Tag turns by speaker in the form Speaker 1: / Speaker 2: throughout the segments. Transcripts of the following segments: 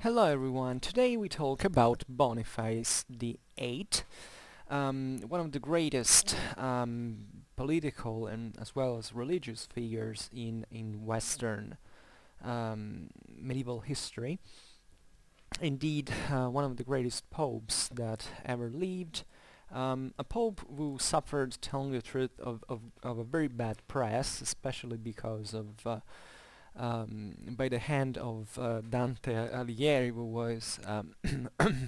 Speaker 1: Hello everyone, today we talk about Boniface VIII, one of the greatest political and as well as religious figures in Western medieval history. Indeed, one of the greatest popes that ever lived. A pope who suffered, telling the truth, of a very bad press, especially because of by the hand of Dante Alighieri, who was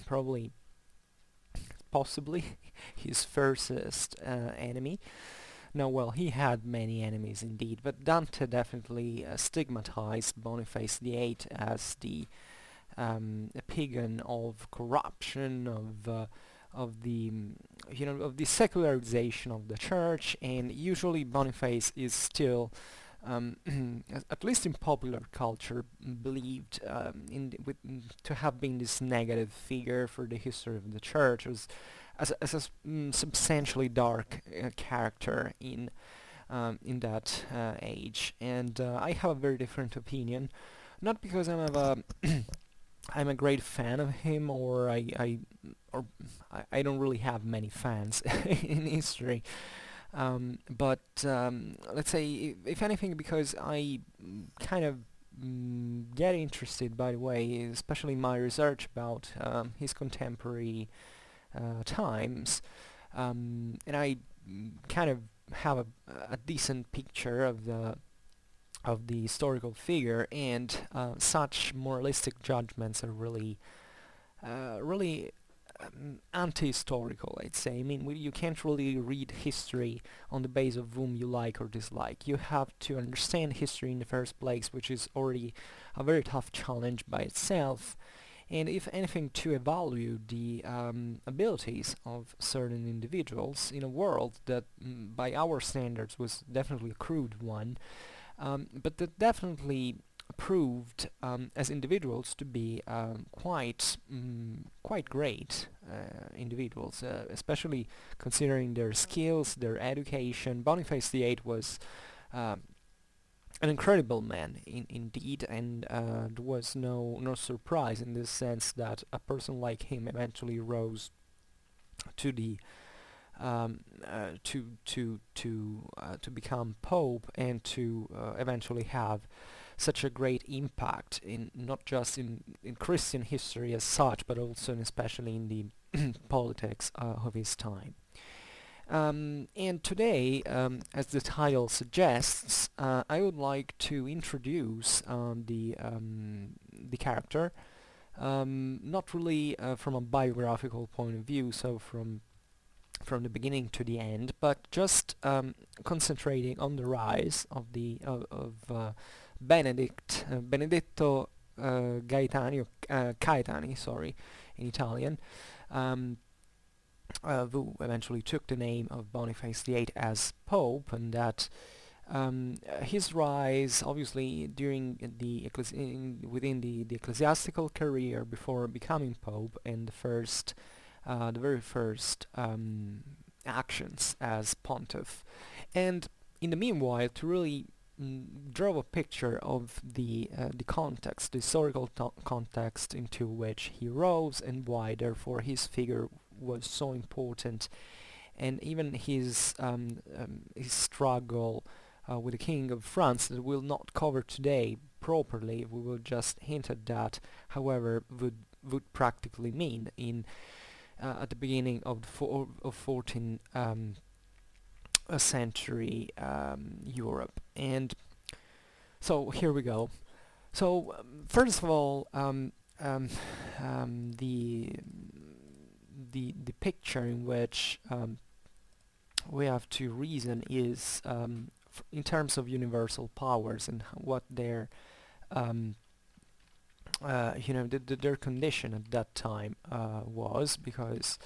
Speaker 1: probably, possibly, his fiercest enemy. No, well, he had many enemies indeed, but Dante definitely stigmatized Boniface VIII as the a pagan of corruption, of the of the secularization of the church, and usually Boniface is still at least in popular culture, believed to have been this negative figure for the history of the church, as a substantially dark character in that age. And I have a very different opinion, not because I'm a great fan of him, or I don't really have many fans in history. But let's say, if anything, because I kind of get interested, by the way, especially in my research about his contemporary times, and I kind of have a decent picture of the historical figure, and such moralistic judgments are really anti-historical, I'd say. I mean, you can't really read history on the basis of whom you like or dislike. You have to understand history in the first place, which is already a very tough challenge by itself. And if anything, to evaluate the abilities of certain individuals in a world that, by our standards, was definitely a crude one, but that definitely proved as individuals to be quite great individuals, especially considering their skills, their education. Boniface VIII was an incredible man indeed, and there was no surprise in the sense that a person like him eventually rose to the to become pope, and to eventually have such a great impact in not just in Christian history as such, but also and especially in the politics of his time. And today, as the title suggests, I would like to introduce the character, not really from a biographical point of view, so from the beginning to the end, but just concentrating on the rise of the of Benedetto Caetani, sorry, in Italian, who eventually took the name of Boniface VIII as Pope, and that his rise, obviously, during within the ecclesiastical career before becoming Pope, and the very first actions as Pontiff, and in the meanwhile to really draw a picture of the context, the historical context into which he rose, and why therefore his figure was so important, and even his struggle with the King of France, that we'll not cover today properly. We will just hint at that, however, would practically mean in at the beginning of 14th century Europe. And so here we go. So first of all, the picture in which we have to reason is in terms of universal powers, and what their their condition at that time was, because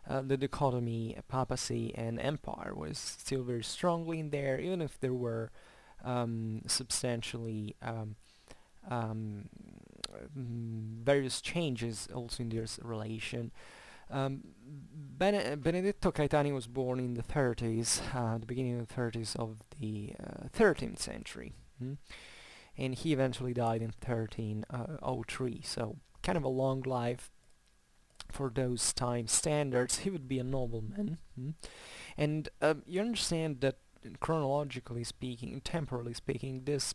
Speaker 1: the dichotomy papacy and empire was still very strongly in there, even if there were substantially various changes also in this relation. Benedetto Caetani was born in the 30s, the beginning of the 30s of the 13th century. And he eventually died in 1303, so kind of a long life for those time standards. He would be a nobleman. And you understand that chronologically speaking, temporally speaking, this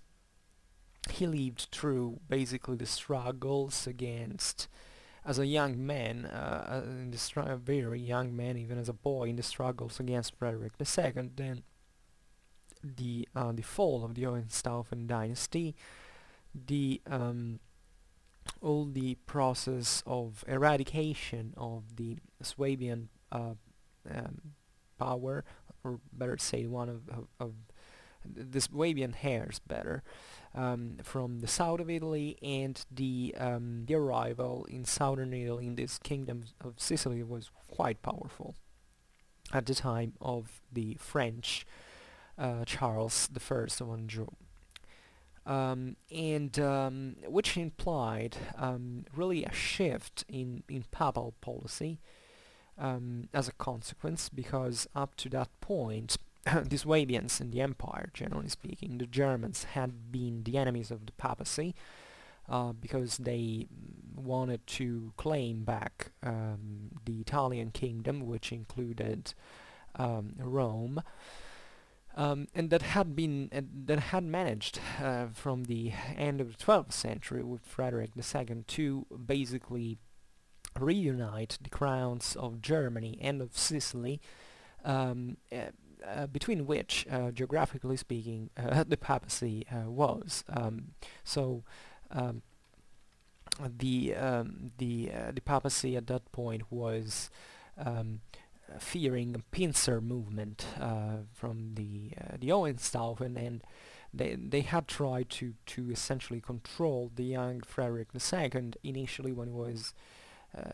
Speaker 1: he lived through basically the struggles against, as a young man, a very young man, even as a boy, in the struggles against Frederick II, then the fall of the Hohenstaufen dynasty, the all the process of eradication of the Swabian um, power, or better say one of the Swabian heirs, better, from the south of Italy, and the arrival in southern Italy in this kingdom of Sicily was quite powerful at the time of the French Charles I of Anjou. And which implied really a shift in papal policy as a consequence, because up to that point the Swabians in the empire, generally speaking, the Germans, had been the enemies of the papacy, because they wanted to claim back the Italian kingdom, which included Rome, and that had managed from the end of the 12th century with Frederick II to basically reunite the crowns of Germany and of Sicily, between which, geographically speaking, the papacy was. So the papacy at that point was fearing a pincer movement from the Hohenstaufen, and they had tried to essentially control the young Frederick II initially, when he was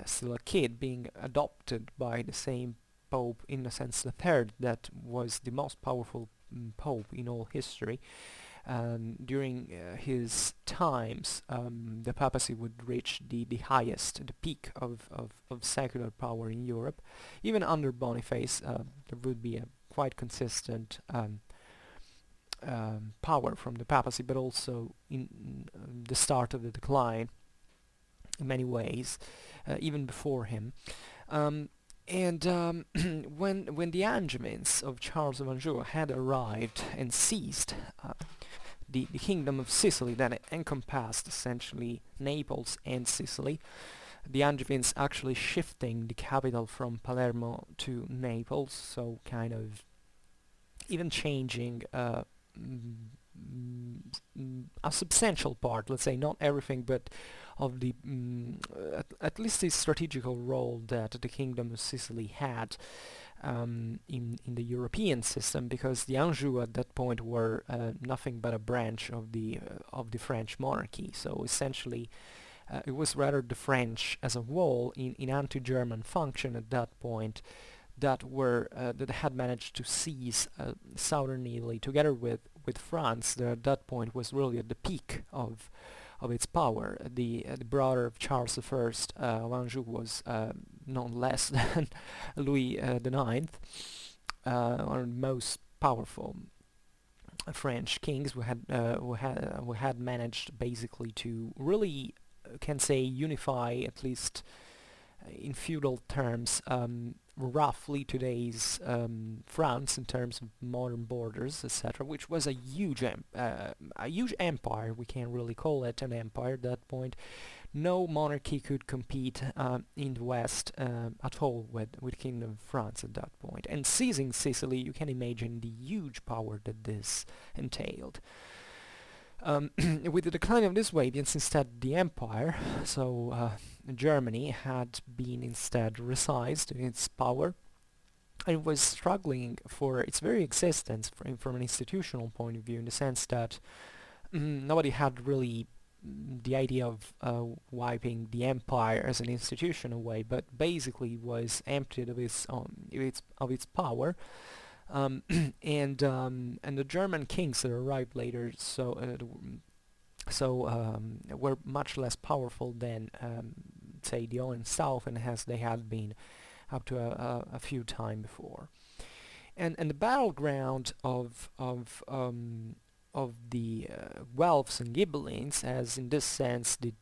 Speaker 1: still a kid, being adopted by the same Pope Innocent III, that was the most powerful pope in all history. During his times, the papacy would reach the highest, the peak of secular power in Europe. Even under Boniface, there would be a quite consistent power from the papacy, but also in the start of the decline in many ways, even before him. And when the Angevins of Charles of Anjou had arrived and seized the kingdom of Sicily, that encompassed essentially Naples and Sicily, the Angevins actually shifting the capital from Palermo to Naples, so kind of even changing a substantial part, let's say not everything, but of the at least the strategical role that the kingdom of Sicily had in the European system, because the Anjou at that point were nothing but a branch of the French monarchy. So essentially, it was rather the French as a whole in anti-German function at that point that had managed to seize southern Italy together with France, that at that point was really at the peak of its power. The brother of Charles I of Anjou was none less than Louis IX, one of the most powerful French kings who had managed basically to really, can say, unify, at least in feudal terms, roughly today's France in terms of modern borders, etc., which was a huge empire. We can't really call it an empire at that point. No monarchy could compete in the West at all with Kingdom of France at that point. And seizing Sicily, you can imagine the huge power that this entailed. With the decline of the Swabians, instead the empire, so Germany, had been instead resized in its power, and was struggling for its very existence from an institutional point of view, in the sense that nobody had really the idea of wiping the empire as an institution away, but basically was emptied of its power. And the German kings that arrived later, were much less powerful than, say, the Hohenstaufen, as they had been up to a few times before. And the battleground of the Guelphs and Ghibellines, as in this sense the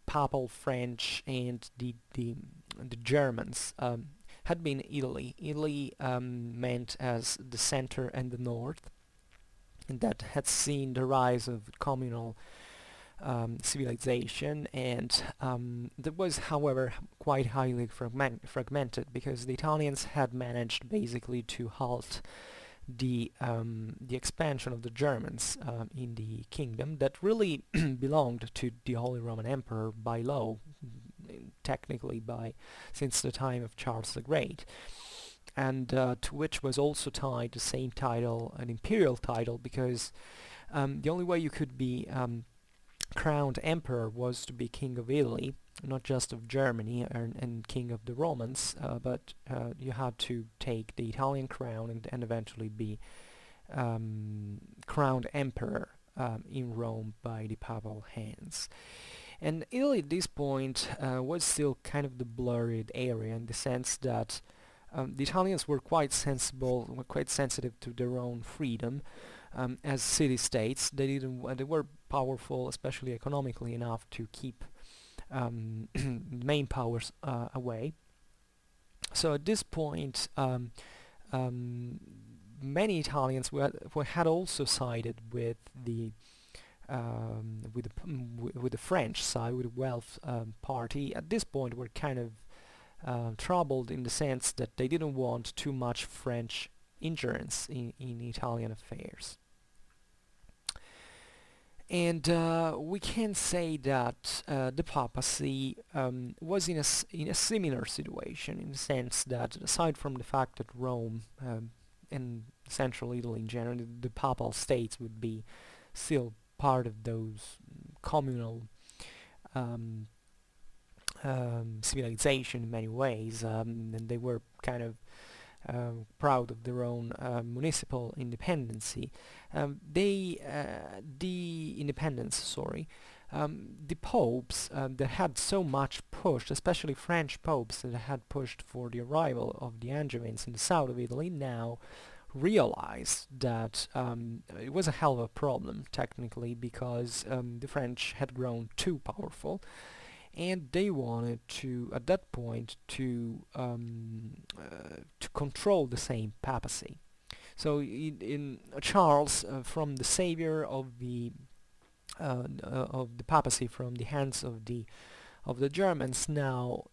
Speaker 1: papal French and the Germans had been Italy. Italy meant as the center and the north, and that had seen the rise of communal civilization, and that was, however, quite highly fragmented, because the Italians had managed basically to halt the expansion of the Germans in the kingdom that really belonged to the Holy Roman Emperor by law, technically by since the time of Charles the Great, and to which was also tied the same title, an imperial title, because the only way you could be crowned emperor was to be king of Italy, not just of Germany and king of the Romans, but you had to take the Italian crown and eventually be crowned emperor in Rome by the papal hands. And Italy at this point was still kind of the blurred area, in the sense that the Italians were quite sensitive to their own freedom. As city-states, they were powerful, especially economically, enough to keep main powers away. So at this point, many Italians had also sided with the French side, with the Welf party. At this point, were kind of troubled, in the sense that they didn't want too much French ingerence in Italian affairs. And we can say that the papacy was in a similar situation, in the sense that, aside from the fact that Rome and central Italy in general, the papal states would be still part of those communal civilization in many ways, and they were kind of proud of their own municipal independency. The popes that had so much pushed, especially French popes that had pushed for the arrival of the Angevins in the south of Italy, now realized that it was a hell of a problem, technically, because the French had grown too powerful, and they wanted to, at that point, to control the same papacy. So in Charles, from the savior of the papacy from the hands of the Germans, now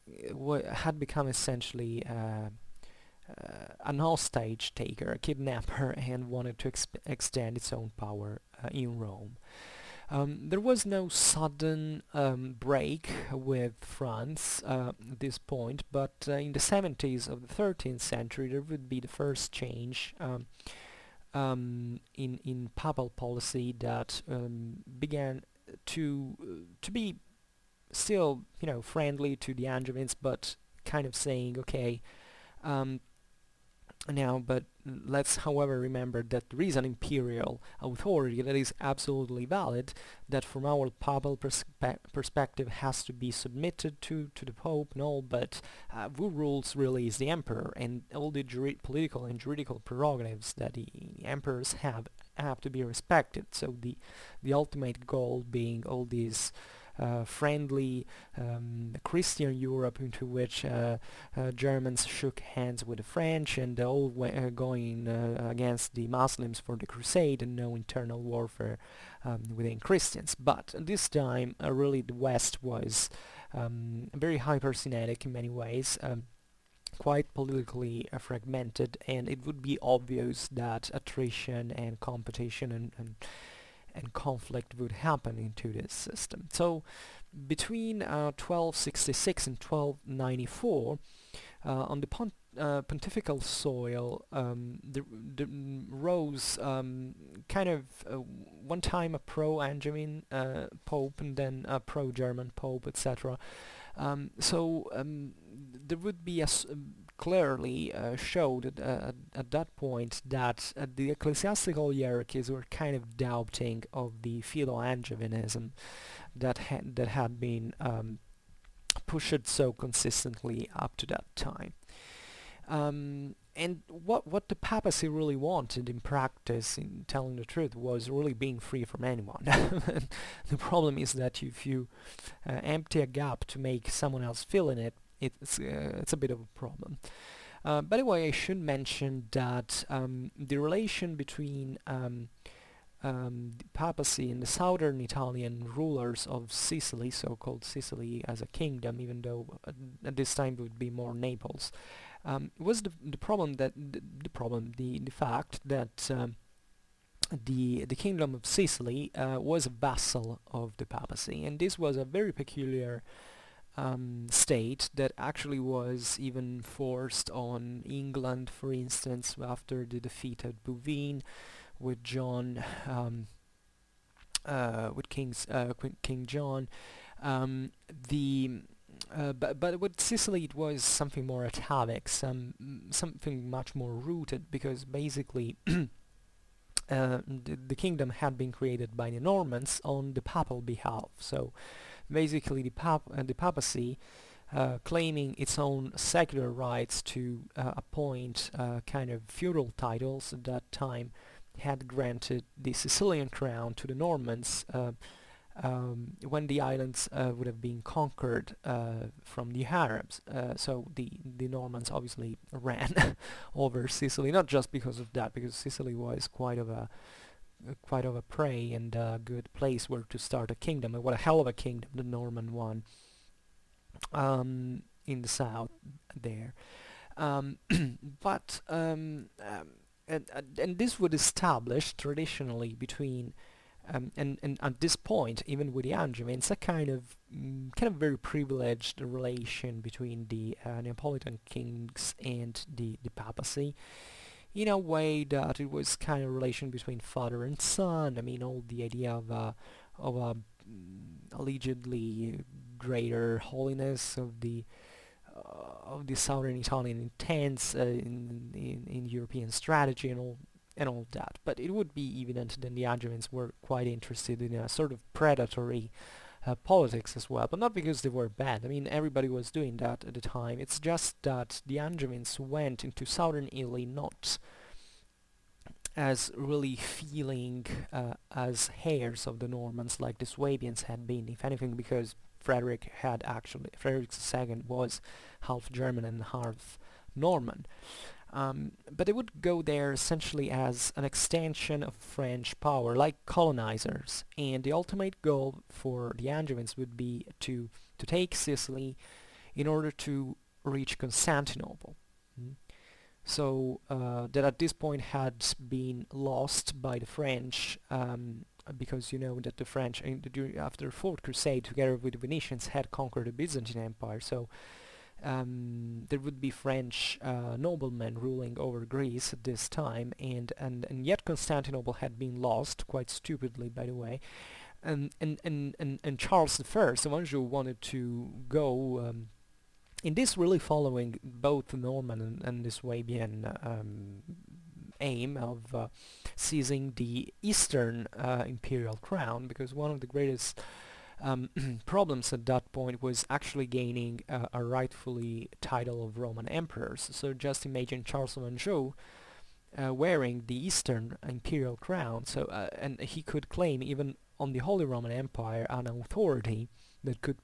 Speaker 1: had become essentially an hostage taker, a kidnapper, and wanted to extend its own power in Rome. There was no sudden break with France at this point, but in the 70s of the 13th century there would be the first change in papal policy that began to be still, friendly to the Angevins, but kind of saying, okay, now, but let's, however, remember that there is an imperial authority that is absolutely valid, that from our papal perspective has to be submitted to the Pope and all, but who rules really is the emperor, and all the political and juridical prerogatives that the emperors have to be respected. So the ultimate goal being all these friendly Christian Europe, into which Germans shook hands with the French, and all going against the Muslims for the crusade, and no internal warfare within Christians. But this time really the West was very hyper-Semitic in many ways, quite politically fragmented, and it would be obvious that attrition and competition and conflict would happen into this system. So between 1266 and 1294, on the pontifical soil, there rose kind of one time a pro-Angevin pope, and then a pro-German pope, etc. So there would be clearly showed at that point that the ecclesiastical hierarchies were kind of doubting of the Philo-Angevinism that had been pushed so consistently up to that time. And what the papacy really wanted in practice, in telling the truth, was really being free from anyone. The problem is that if you empty a gap to make someone else fill in it, it's a bit of a problem. By the way, I should mention that the relation between the papacy and the southern Italian rulers of Sicily, so-called Sicily as a kingdom, even though at this time it would be more Naples, was the problem that the fact that the kingdom of Sicily was a vassal of the papacy, and this was a very peculiar state that actually was even forced on England, for instance, after the defeat at Bouvines with John, with King John. The but with Sicily it was something more atavic, something much more rooted, because basically the kingdom had been created by the Normans on the papal behalf. So basically the papacy, claiming its own secular rights to appoint kind of feudal titles at that time, had granted the Sicilian crown to the Normans when the islands would have been conquered from the Arabs. So the Normans obviously ran over Sicily, not just because of that, because Sicily was quite of a prey and a good place where to start a kingdom. And what a hell of a kingdom the Norman one in the south there. Um, but and this would establish traditionally between and at this point, even with the Angevins, a kind of very privileged relation between the Neapolitan kings and the papacy, in a way that it was kind of a relation between father and son. I mean, all the idea of a allegedly greater holiness of the southern Italian intents in European strategy and all that. But it would be evident that the Angevins were quite interested in a sort of predatory politics as well, but not because they were bad. I mean, everybody was doing that at the time. It's just that the Angevins went into southern Italy not as really feeling as heirs of the Normans like the Swabians had been, if anything, because Frederick II was half German and half Norman. But they would go there essentially as an extension of French power, like colonizers, and the ultimate goal for the Angevins would be to take Sicily in order to reach Constantinople. Mm. So that at this point had been lost by the French, because you know that the French, after the Fourth Crusade, together with the Venetians, had conquered the Byzantine Empire. So there would be French noblemen ruling over Greece at this time, and yet Constantinople had been lost, quite stupidly, by the way. And Charles I of Anjou wanted to go. In this, really following both the Norman and the Swabian aim of seizing the Eastern imperial crown, because one of the greatest problems at that point was actually gaining a rightfully title of Roman emperors. So just imagine Charles of Anjou wearing the Eastern imperial crown, so and he could claim even on the Holy Roman Empire an authority that could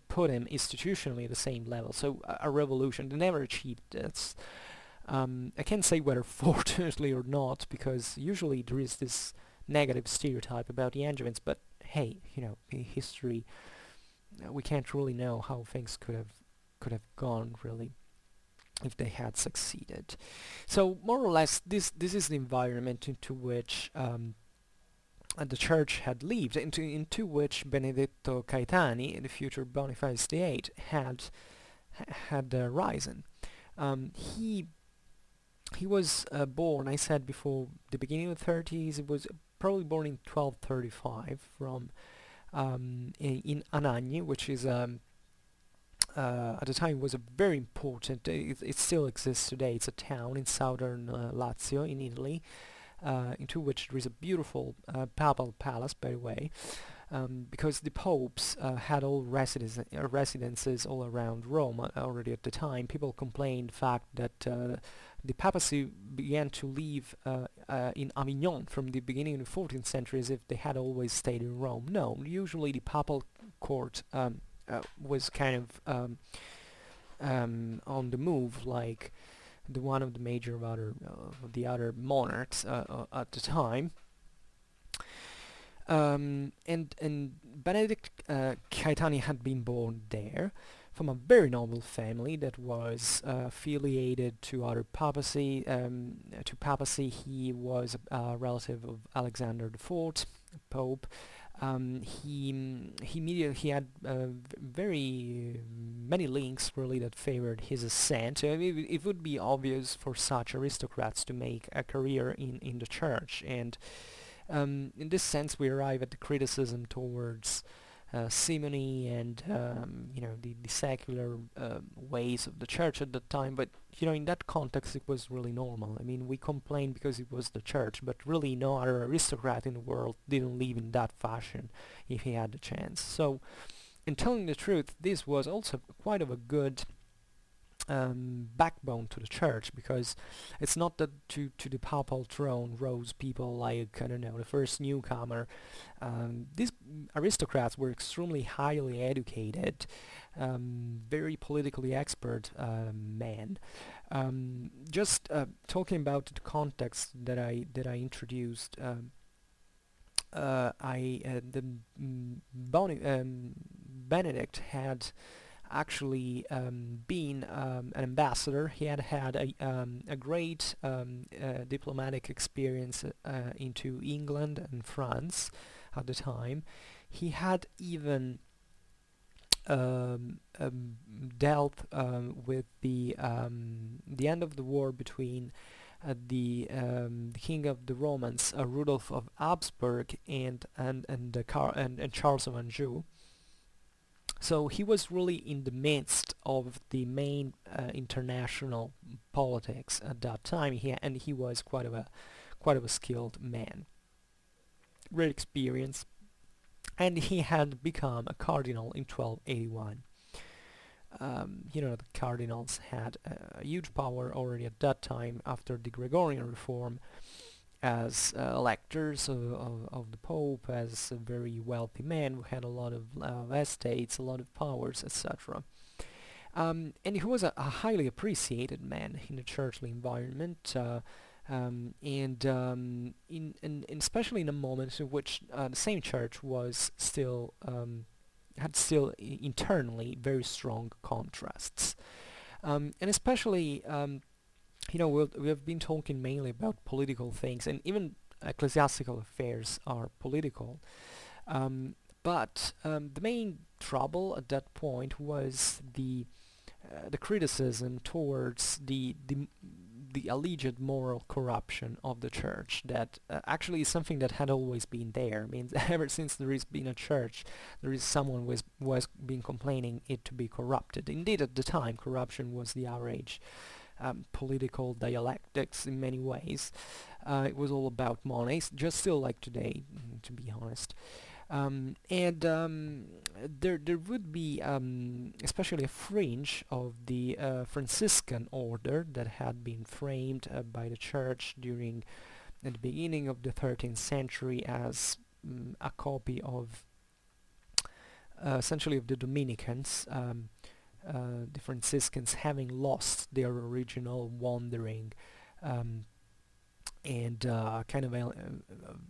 Speaker 1: put him institutionally at the same level. So a revolution. They never achieved this. I can't say whether fortunately or not, because usually there is this negative stereotype about the Angevins, but hey, you know, in history, we can't really know how things could have gone really if they had succeeded. So more or less, this is the environment into which the church had lived, into which Benedetto Caetani, the future Boniface VIII, had risen. He was born, I said before, the beginning of the 30s. He was probably born in 1235 from in Anagni, which is at the time was a very important. It still exists today. It's a town in southern Lazio in Italy, into which there is a beautiful papal palace, by the way. because the popes had all residences all around Rome already at the time. People complained the fact that the papacy began to live in Avignon from the beginning of the 14th century as if they had always stayed in Rome. No, usually the papal court was kind on the move, like the one of the major the other monarchs at the time. And Benedict Caetani had been born there from a very noble family that was affiliated to other papacy. To papacy, he was a relative of Alexander IV, Pope. He had very many links really that favored his ascent. It would be obvious for such aristocrats to make a career in the church, and in this sense we arrive at the criticism towards simony and the secular ways of the church at that time. But in that context it was really normal. I mean, we complain because it was the church, but really no other aristocrat in the world didn't live in that fashion if he had the chance. So, in telling the truth, this was also quite of a good backbone to the church, because it's not that to the papal throne rose people like, I don't know, the first newcomer. These aristocrats were extremely highly educated, very politically expert men. Just talking about the context that I introduced, Benedict had actually been an ambassador. He had had a great diplomatic experience into England and France at the time. He had even dealt with the end of the war between the king of the Romans, Rudolf of Habsburg, and Charles of Anjou. So he was really in the midst of the main international politics at that time. He was quite of a skilled man, great experience, and he had become a cardinal in 1281. The cardinals had a huge power already at that time after the Gregorian reform, as electors of the Pope, as a very wealthy man who had a lot of estates, a lot of powers, etc. And he was a highly appreciated man in the churchly environment, and especially in a moment in which the same church was still had still internally very strong contrasts, and especially. We have been talking mainly about political things, and even ecclesiastical affairs are political. But the main trouble at that point was the criticism towards the alleged moral corruption of the church. That actually is something that had always been there. I mean, ever since there has been a church, there is someone was been complaining it to be corrupted. Indeed, at the time, corruption was the average. Political dialectics in many ways. It was all about money, just still like today, to be honest. There would be especially a fringe of the Franciscan order that had been framed by the church at the beginning of the 13th century as a copy of essentially of the Dominicans. The Franciscans having lost their original wandering and kind of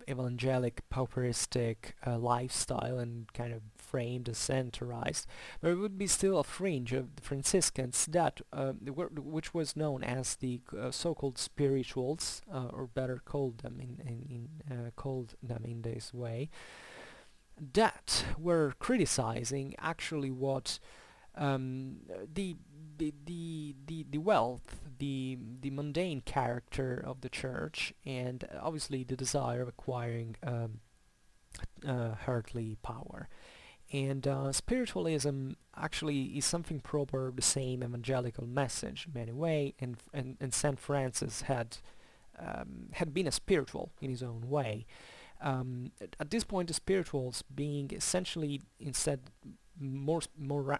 Speaker 1: evangelic pauperistic lifestyle, and kind of framed as centralized. There would be still a fringe of the Franciscans that which was known as the so-called spirituals, or better called them in this way, that were criticizing actually what the wealth, the mundane character of the church, and obviously the desire of acquiring earthly power. And spiritualism actually is something proper of the same evangelical message in many ways, and Saint Francis had been a spiritual in his own way. At this point, the spirituals being essentially instead more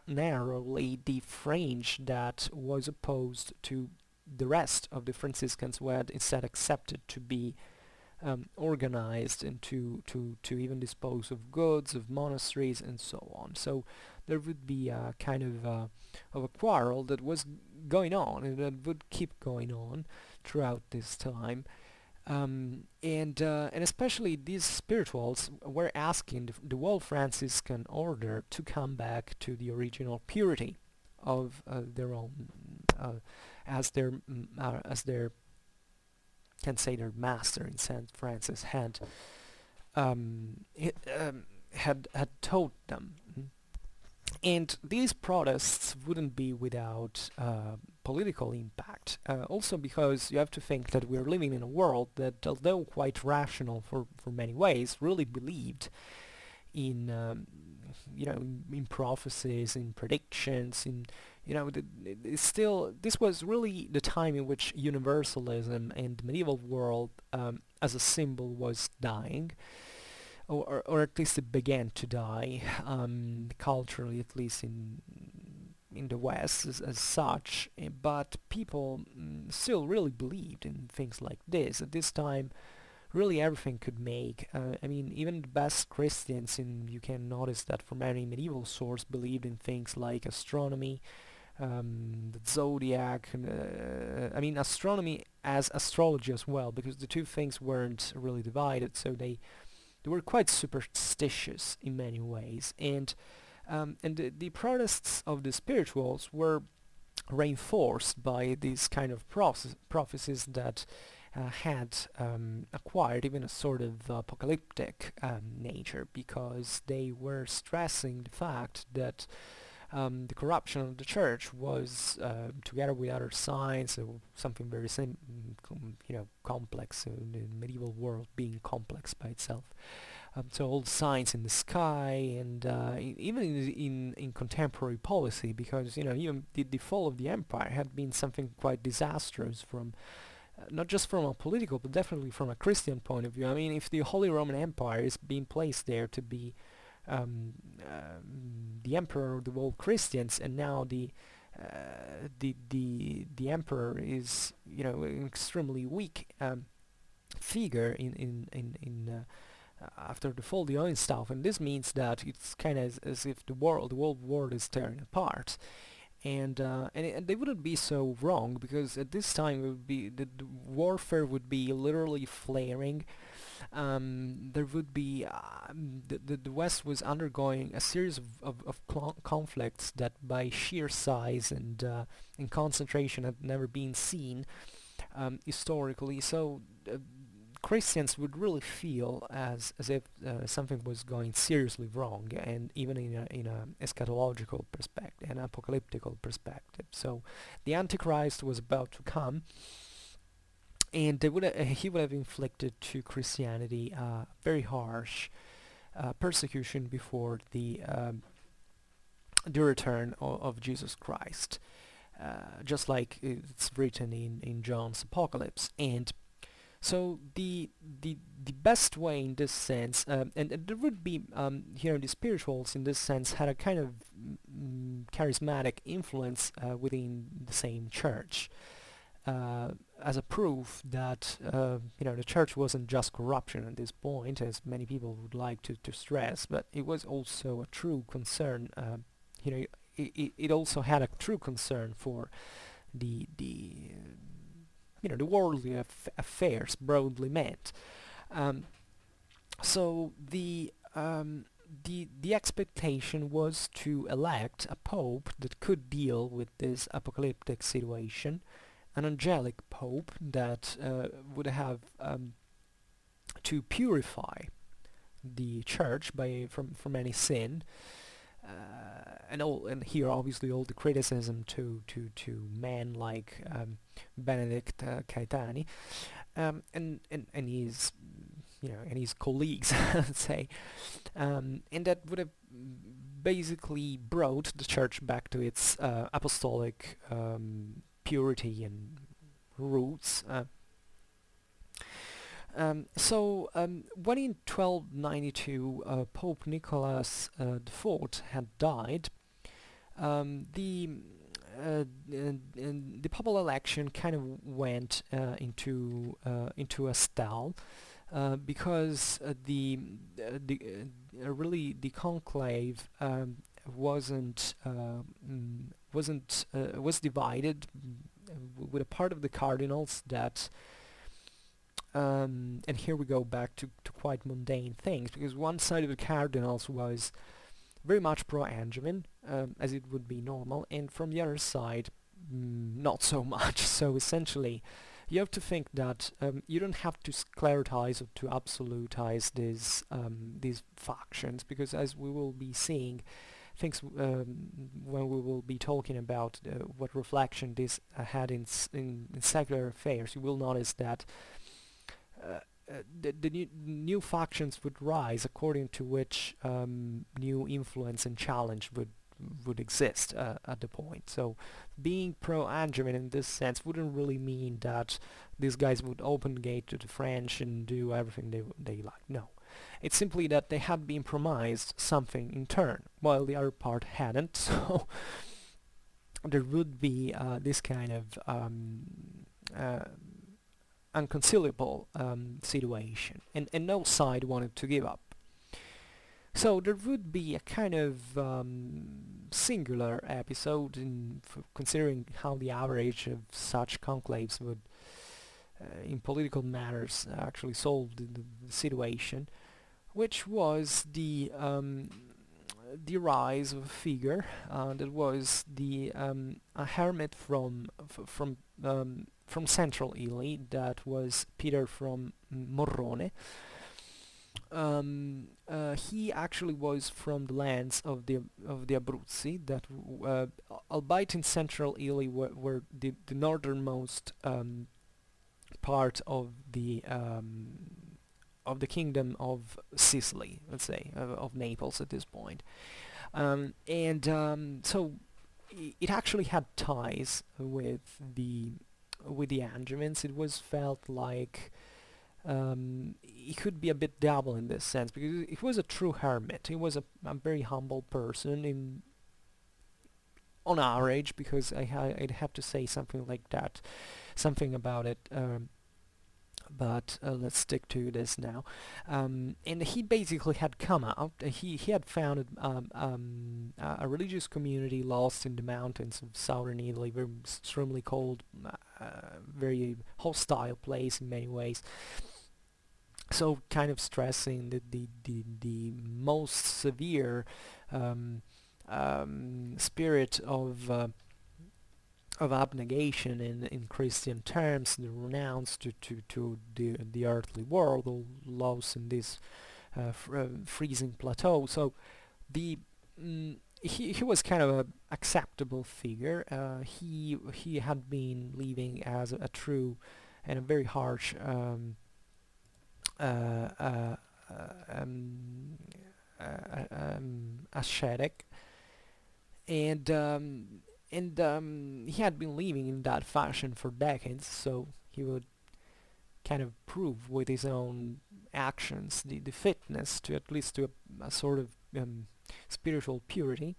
Speaker 1: narrowly the fringe that was opposed to the rest of the Franciscans, who had instead accepted to be organized and to even dispose of goods, of monasteries, and so on. So there would be a kind of a quarrel that was going on and that would keep going on throughout this time. And especially these spirituals were asking the whole Franciscan order to come back to the original purity of their own, as their can say their master in Saint Francis it, had taught them. And these protests wouldn't be without political impact. Also because you have to think that we're living in a world that, although quite rational for many ways, really believed in in prophecies, in predictions, in it's still this was really the time in which universalism and the medieval world as a symbol was dying, or at least it began to die, culturally, at least in the West as such. But people still really believed in things like this. At this time, really everything could make. I mean, even the best Christians, and you can notice that from any medieval source, believed in things like astronomy, the zodiac, and, I mean astronomy as astrology as well, because the two things weren't really divided, so they were quite superstitious in many ways, and the protests of the spirituals were reinforced by these kind of prophecies that had acquired even a sort of apocalyptic nature, because they were stressing the fact that the corruption of the church was, together with other signs, something very complex, the medieval world being complex by itself. So all the signs in the sky, and even in contemporary policy, because even the fall of the empire had been something quite disastrous from not just from a political, but definitely from a Christian point of view. I mean, if the Holy Roman Empire is being placed there to be the emperor of the whole Christians, and now the emperor is an extremely weak figure in after the fall of the Hohenstaufen, and this means that it's kind of as if the whole world is tearing apart. And they wouldn't be so wrong, because at this time it would be the warfare would be literally flaring. There would be the West was undergoing a series of conflicts that by sheer size and concentration had never been seen historically. So Christians would really feel as if something was going seriously wrong, and even in a eschatological perspective, an apocalyptical perspective. So the Antichrist was about to come, and he would have inflicted to Christianity very harsh persecution before the return of Jesus Christ, just like it's written in John's Apocalypse. And so the best way in this sense, and there would be here the spirituals in this sense had a kind of charismatic influence within the same church, as a proof that the church wasn't just corruption at this point, as many people would like to stress, but it was also a true concern. It also had a true concern for the worldly affairs broadly meant. So the expectation was to elect a pope that could deal with this apocalyptic situation, an angelic pope that would have to purify the church from any sin. And here obviously all the criticism to men like Benedetto Caetani and his and his colleagues, let's say, and that would have basically brought the church back to its apostolic purity and roots. When in 1292 Pope Nicholas IV had died, the the papal election kind of went into a stall because really the conclave was divided with a part of the cardinals that and here we go back to quite mundane things, because one side of the cardinals was very much pro-Angevin, as it would be normal, and from the other side, not so much. So essentially, you have to think that you don't have to sclerotize or to absolutize these factions, because as we will be seeing, things when we will be talking about what reflection this had in secular affairs, you will notice that the new factions would rise according to which new influence and challenge would exist at the point. So being pro-Angevin in this sense wouldn't really mean that these guys would open the gate to the French and do everything they like. No. It's simply that they had been promised something in turn, while the other part hadn't. So there would be this kind of unconciliable situation, and no side wanted to give up. So there would be a kind of singular episode considering how the average of such conclaves would, in political matters, actually solve the situation, which was the rise of a figure that was a hermit from central Italy, that was Peter from Morrone. He actually was from the lands of the Abruzzi, that albeit in central Italy were the northernmost part of the kingdom of Sicily, let's say, of Naples at this point. So it actually had ties with the Angevins. It was felt like he could be a bit double in this sense, because he was a true hermit. He was a very humble person on average, because I'd have to say something like that, something about it. But let's stick to this now. And he basically had come out. He had founded a religious community lost in the mountains of southern Italy, very extremely cold, very hostile place in many ways. So kind of stressing the most severe spirit of abnegation in Christian terms, the renounce to the earthly world, all lost in this freezing plateau. So he was kind of an acceptable figure. He had been living as a true and a very harsh ascetic, and he had been living in that fashion for decades, so he would kind of prove with his own actions the fitness to at least to a sort of spiritual purity.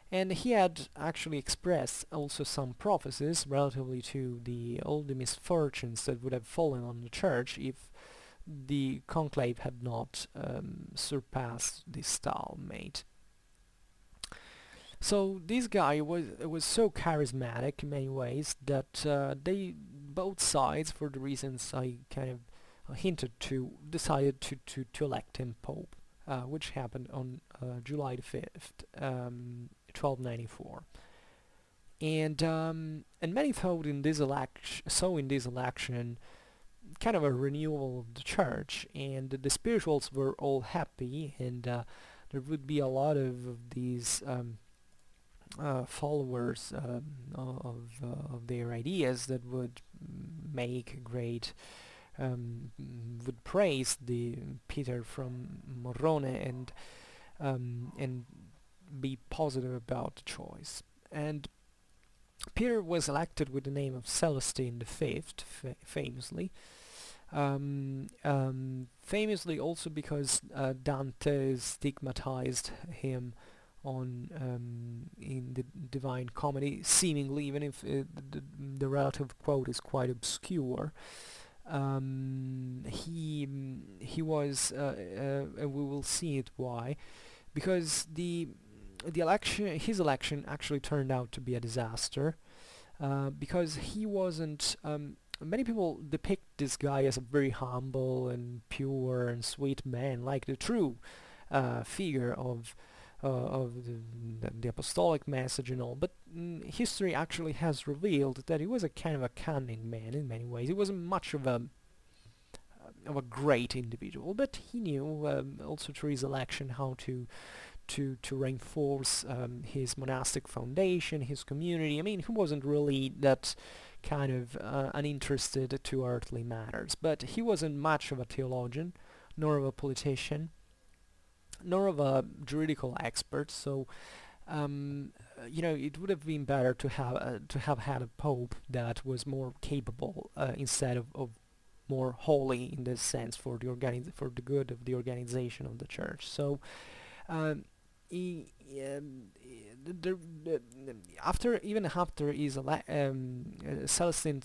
Speaker 1: And he had actually expressed also some prophecies relatively to all the misfortunes that would have fallen on the church if the conclave had not surpassed the stalemate. So this guy was so charismatic in many ways that both sides, for the reasons I kind of hinted to, decided to elect him pope, which happened on July the 5th, 1294. And many thought in this election kind of a renewal of the church, and the spirituals were all happy, and there would be a lot of these followers of their ideas that would make great would praise the Peter from Morrone and be positive about the choice. And Peter was elected with the name of Celestine V, famously, Famously also because Dante stigmatized him on in the Divine Comedy, seemingly, even if the relative quote is quite obscure. He was, and we will see it why, because the election, his election, actually turned out to be a disaster, because he wasn't. Many people depict this guy as a very humble and pure and sweet man, like the true figure of the apostolic message and all. But history actually has revealed that he was a kind of a cunning man in many ways. He wasn't much of a great individual, but he knew also through his election how to reinforce his monastic foundation, his community. I mean, he wasn't really that kind of uninterested to earthly matters, but he wasn't much of a theologian, nor of a politician, nor of a juridical expert. So, it would have been better to have had a pope that was more capable instead of more holy in this sense for for the good of the organization of the church. So um, he, after even after his Celestine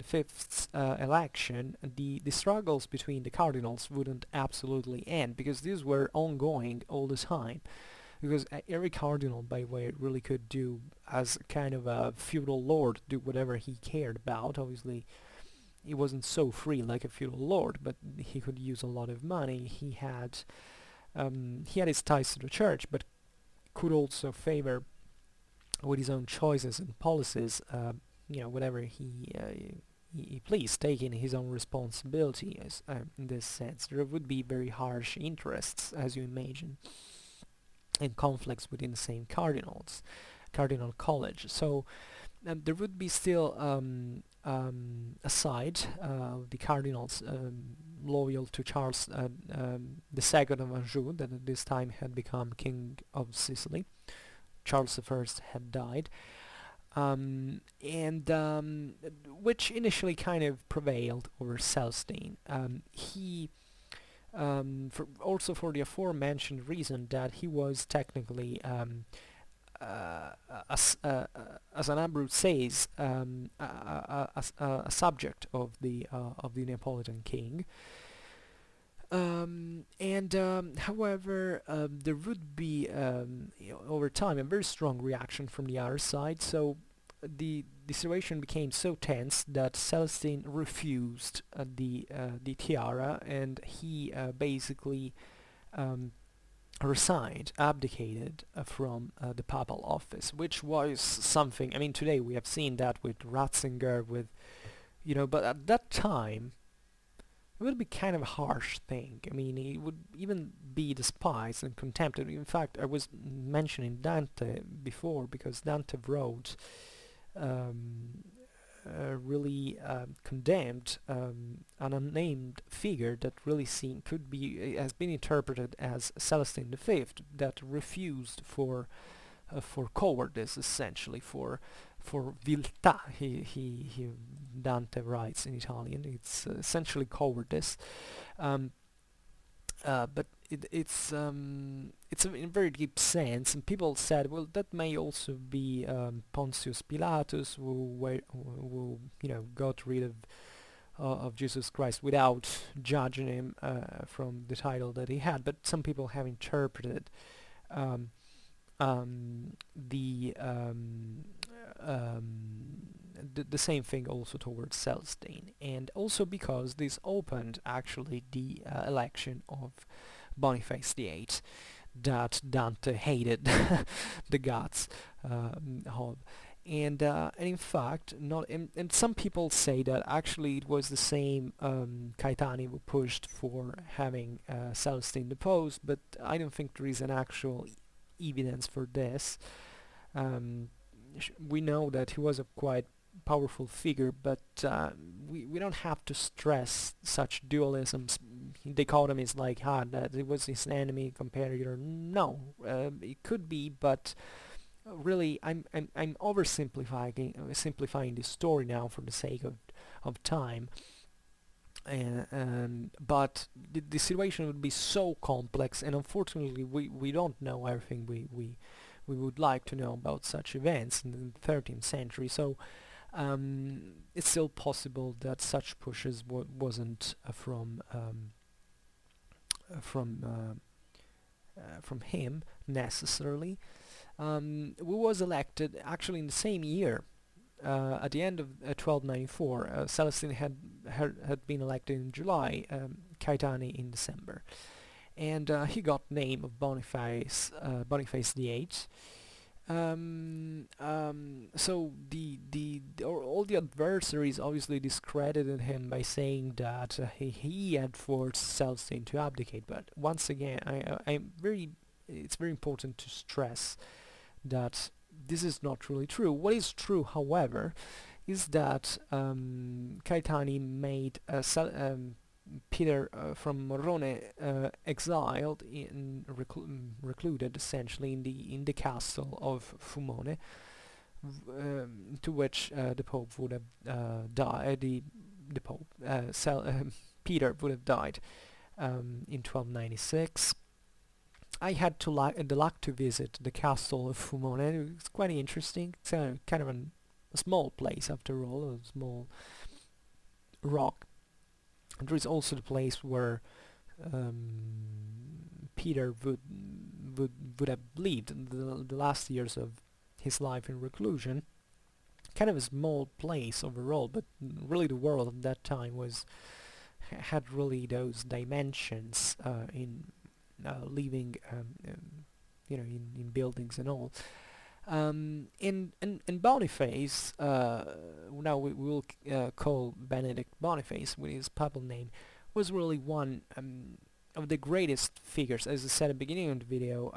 Speaker 1: V's election, the struggles between the cardinals wouldn't absolutely end, because these were ongoing all the time. Because every cardinal, by the way, really could do, as kind of a feudal lord, do whatever he cared about. Obviously, he wasn't so free like a feudal lord, but he could use a lot of money. He had his ties to the church, but could also favor with his own choices and policies, whatever he pleased, taking his own responsibility. In this sense, there would be very harsh interests, as you imagine, and conflicts within the same cardinal college. So there would be still a side of the cardinals loyal to Charles II of Anjou, that at this time had become King of Sicily. Charles I had died, and which initially kind of prevailed over Celestine. He also for the aforementioned reason that he was technically uh, as an Ambrose says, a subject of the Neapolitan king. And however, there would be over time a very strong reaction from the other side. So the situation became so tense that Celestine refused the tiara, and he basically resigned, abdicated from the papal office, which was something. I mean, today we have seen that with Ratzinger, but at that time it would be kind of a harsh thing. I mean, he would even be despised and contempted. In fact, I was mentioning Dante before because Dante wrote um, really condemned an unnamed figure that really has been interpreted as Celestine V, that refused for cowardice, essentially for viltà. He Dante writes in Italian. It's essentially cowardice, um, but it's in a very deep sense. And people said, well, that may also be Pontius Pilatus, who got rid of Jesus Christ without judging him from the title that he had. But some people have interpreted um, the the same thing also towards Celestine, and also because this opened actually the election of Boniface VIII, that Dante hated the gods of. And in fact, not and some people say that actually it was the same Caetani who pushed for having Celestine deposed, but I don't think there is an actual evidence for this. Um, we know that he was a quite powerful figure, but we don't have to stress such dualisms, dichotomies like that it was his enemy competitor. No, it could be, but really, I'm oversimplifying simplifying this story now for the sake of time. but the situation would be so complex, and unfortunately we don't know everything we would like to know about such events in the 13th century. So it's still possible that such pushes wasn't from him necessarily. Who was elected actually in the same year. At the end of 1294, Celestine had been elected in July, Caetani in December, and he got name of Boniface VIII. So all the adversaries obviously discredited him by saying that he had forced Celestine to abdicate. But once again, it's very important to stress that this is not really true. What is true, however, is that Caetani made Peter from Morrone exiled recluded essentially in the castle of Fumone, to which the Pope would have died. The Pope Peter would have died in 1296. I had the luck to visit the castle of Fumone. It's quite interesting. It's kind of a small place after all, a small rock. And there is also the place where Peter would have lived the last years of his life in reclusion. Kind of a small place overall, but really the world at that time had really those dimensions in living, in buildings and all. And Boniface, now we will call Benedict Boniface with his papal name, was really one of the greatest figures, as I said at the beginning of the video,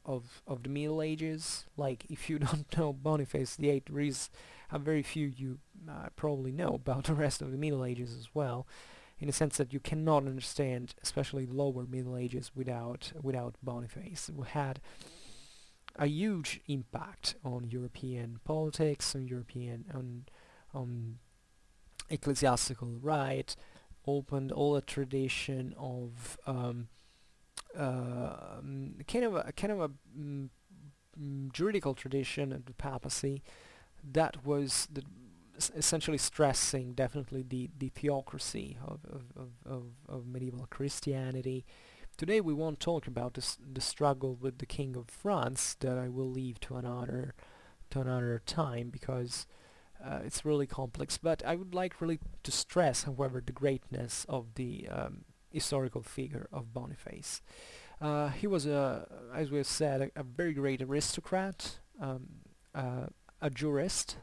Speaker 1: of the Middle Ages. Like, if you don't know Boniface VIII, there is a very few you probably know about the rest of the Middle Ages as well, in the sense that you cannot understand, especially the lower Middle Ages, without Boniface, who had a huge impact on European politics, on ecclesiastical right, opened all a tradition of juridical tradition of the papacy that was essentially stressing definitely the theocracy of medieval Christianity. Today we won't talk about the struggle with the King of France, that I will leave to another time, because it's really complex. But I would like really to stress, however, the greatness of the historical figure of Boniface. He was, as we have said, a very great aristocrat, a jurist,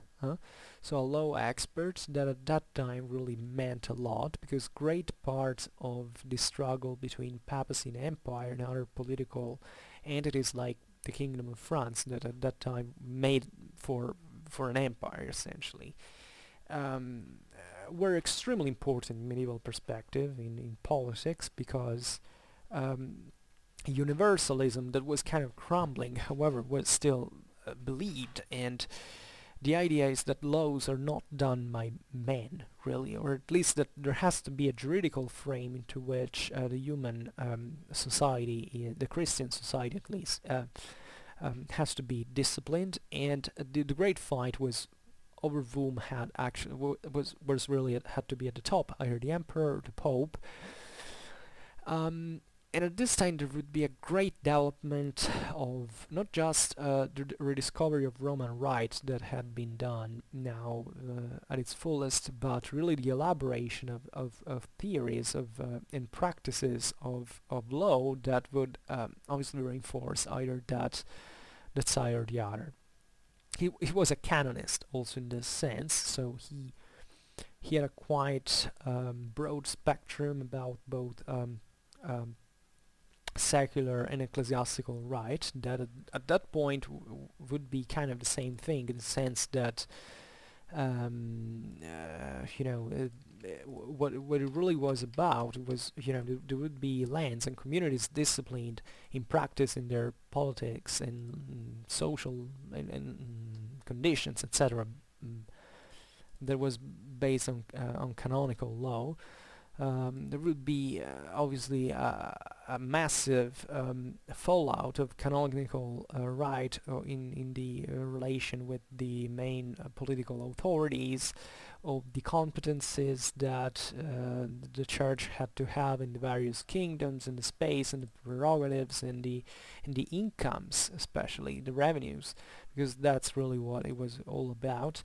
Speaker 1: so a law expert that at that time really meant a lot, because great part of the struggle between papacy and empire and other political entities like the Kingdom of France, that at that time made for an empire essentially, were extremely important in medieval perspective in politics, because universalism that was kind of crumbling, however, was still believed, and the idea is that laws are not done by men, really, or at least that there has to be a juridical frame into which the human society, the Christian society at least, has to be disciplined. And the great fight was over whom had actually was really had to be at the top, either the emperor or the pope. And at this time there would be a great development of not just the rediscovery of Roman rights that had been done now at its fullest, but really the elaboration of theories and practices of law that would obviously reinforce either that side or the other. He was a canonist also in this sense, so he had a quite broad spectrum about both secular and ecclesiastical right, that at that point would be kind of the same thing, in the sense that what it really was about was, there would be lands and communities disciplined in practice in their politics and social and conditions, etc. That was based on canonical law. There would be obviously a massive fallout of canonical right in the relation with the main political authorities, of the competencies that the church had to have in the various kingdoms, and the space and the prerogatives and the incomes, especially the revenues, because that's really what it was all about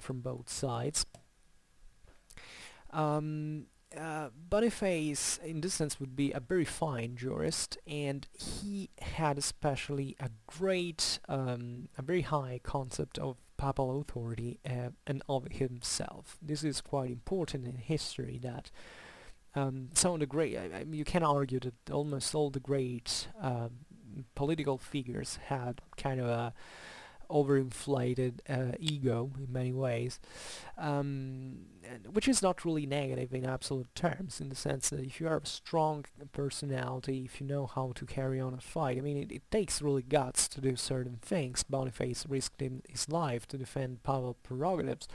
Speaker 1: from both sides. Um, Boniface, in this sense, would be a very fine jurist, and he had especially a very high concept of papal authority and of himself. This is quite important in history. That some of the great, I mean, you can argue that almost all the great political figures had kind of a overinflated ego in many ways, which is not really negative in absolute terms, in the sense that if you are a strong personality, if you know how to carry on a fight, I mean, it takes really guts to do certain things. Boniface risked his life to defend papal prerogatives,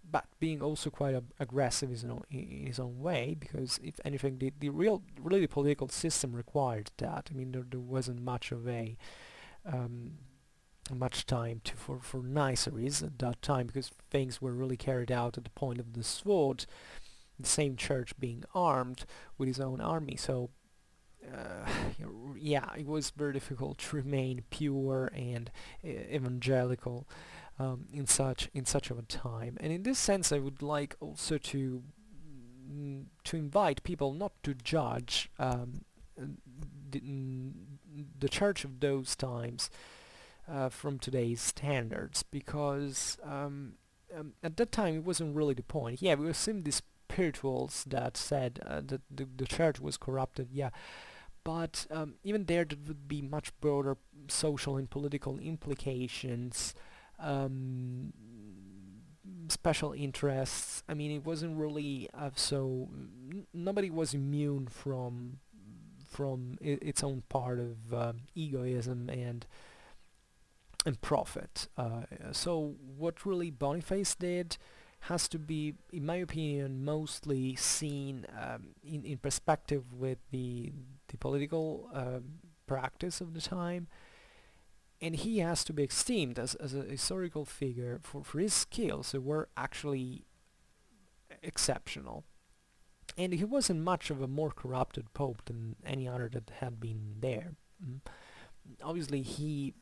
Speaker 1: but being also quite aggressive in his own way, because if anything, really the political system required that. I mean, there wasn't much of a much time for niceries at that time, because things were really carried out at the point of the sword, the same church being armed with his own army. So yeah, it was very difficult to remain pure and evangelical in such of a time. And in this sense, I would like also to invite people not to judge the church of those times from today's standards, because at that time it wasn't really the point. Yeah, we were seeing these spirituals that said that the church was corrupted, yeah, but even there would be much broader social and political implications, um, special interests. I mean, it wasn't really nobody was immune from its own part of egoism and profit. So what really Boniface did has to be, in my opinion, mostly seen in perspective with the political practice of the time, and he has to be esteemed as a historical figure for his skills that were actually exceptional. And he wasn't much of a more corrupted pope than any other that had been there. Mm. Obviously, he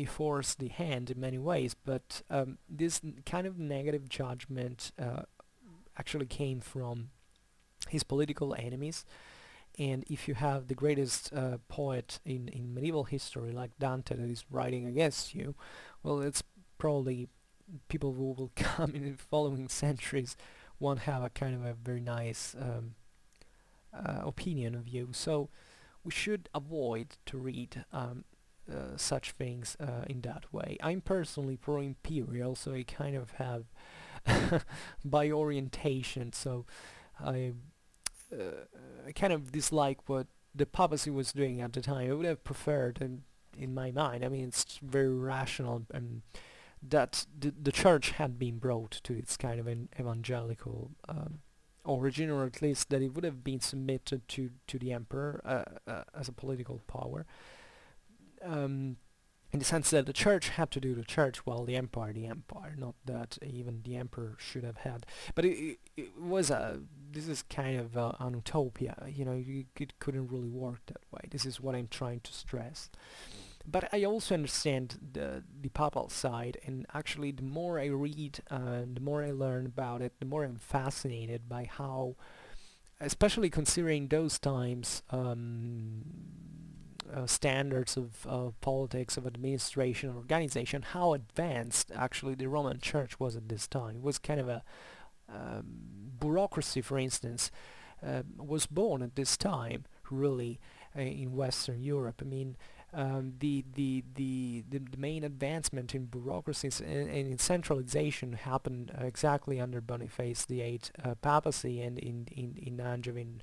Speaker 1: forced the hand in many ways, but this kind of negative judgment actually came from his political enemies. And if you have the greatest poet in medieval history like Dante that is writing against you, well, it's probably people who will come in the following centuries won't have a kind of a very nice opinion of you. So we should avoid to read such things in that way. I'm personally pro-imperial, so I kind of have by orientation, so I kind of dislike what the papacy was doing at the time. I would have preferred, in my mind, I mean, it's very rational, that the church had been brought to its kind of an evangelical origin, or at least that it would have been submitted to the emperor as a political power. In the sense that the church had to do the church, while the empire, not that even the emperor should have had. But it was this is kind of an utopia, you know, it couldn't really work that way. This is what I'm trying to stress. But I also understand the papal side, and actually the more I read, the more I learn about it, the more I'm fascinated by how, especially considering those times, standards of politics, of administration, organization, how advanced actually the Roman Church was at this time. It was kind of a bureaucracy, for instance, was born at this time, really, in Western Europe. I mean, the main advancement in bureaucracies and in centralization happened exactly under Boniface VIII papacy, and in Angevin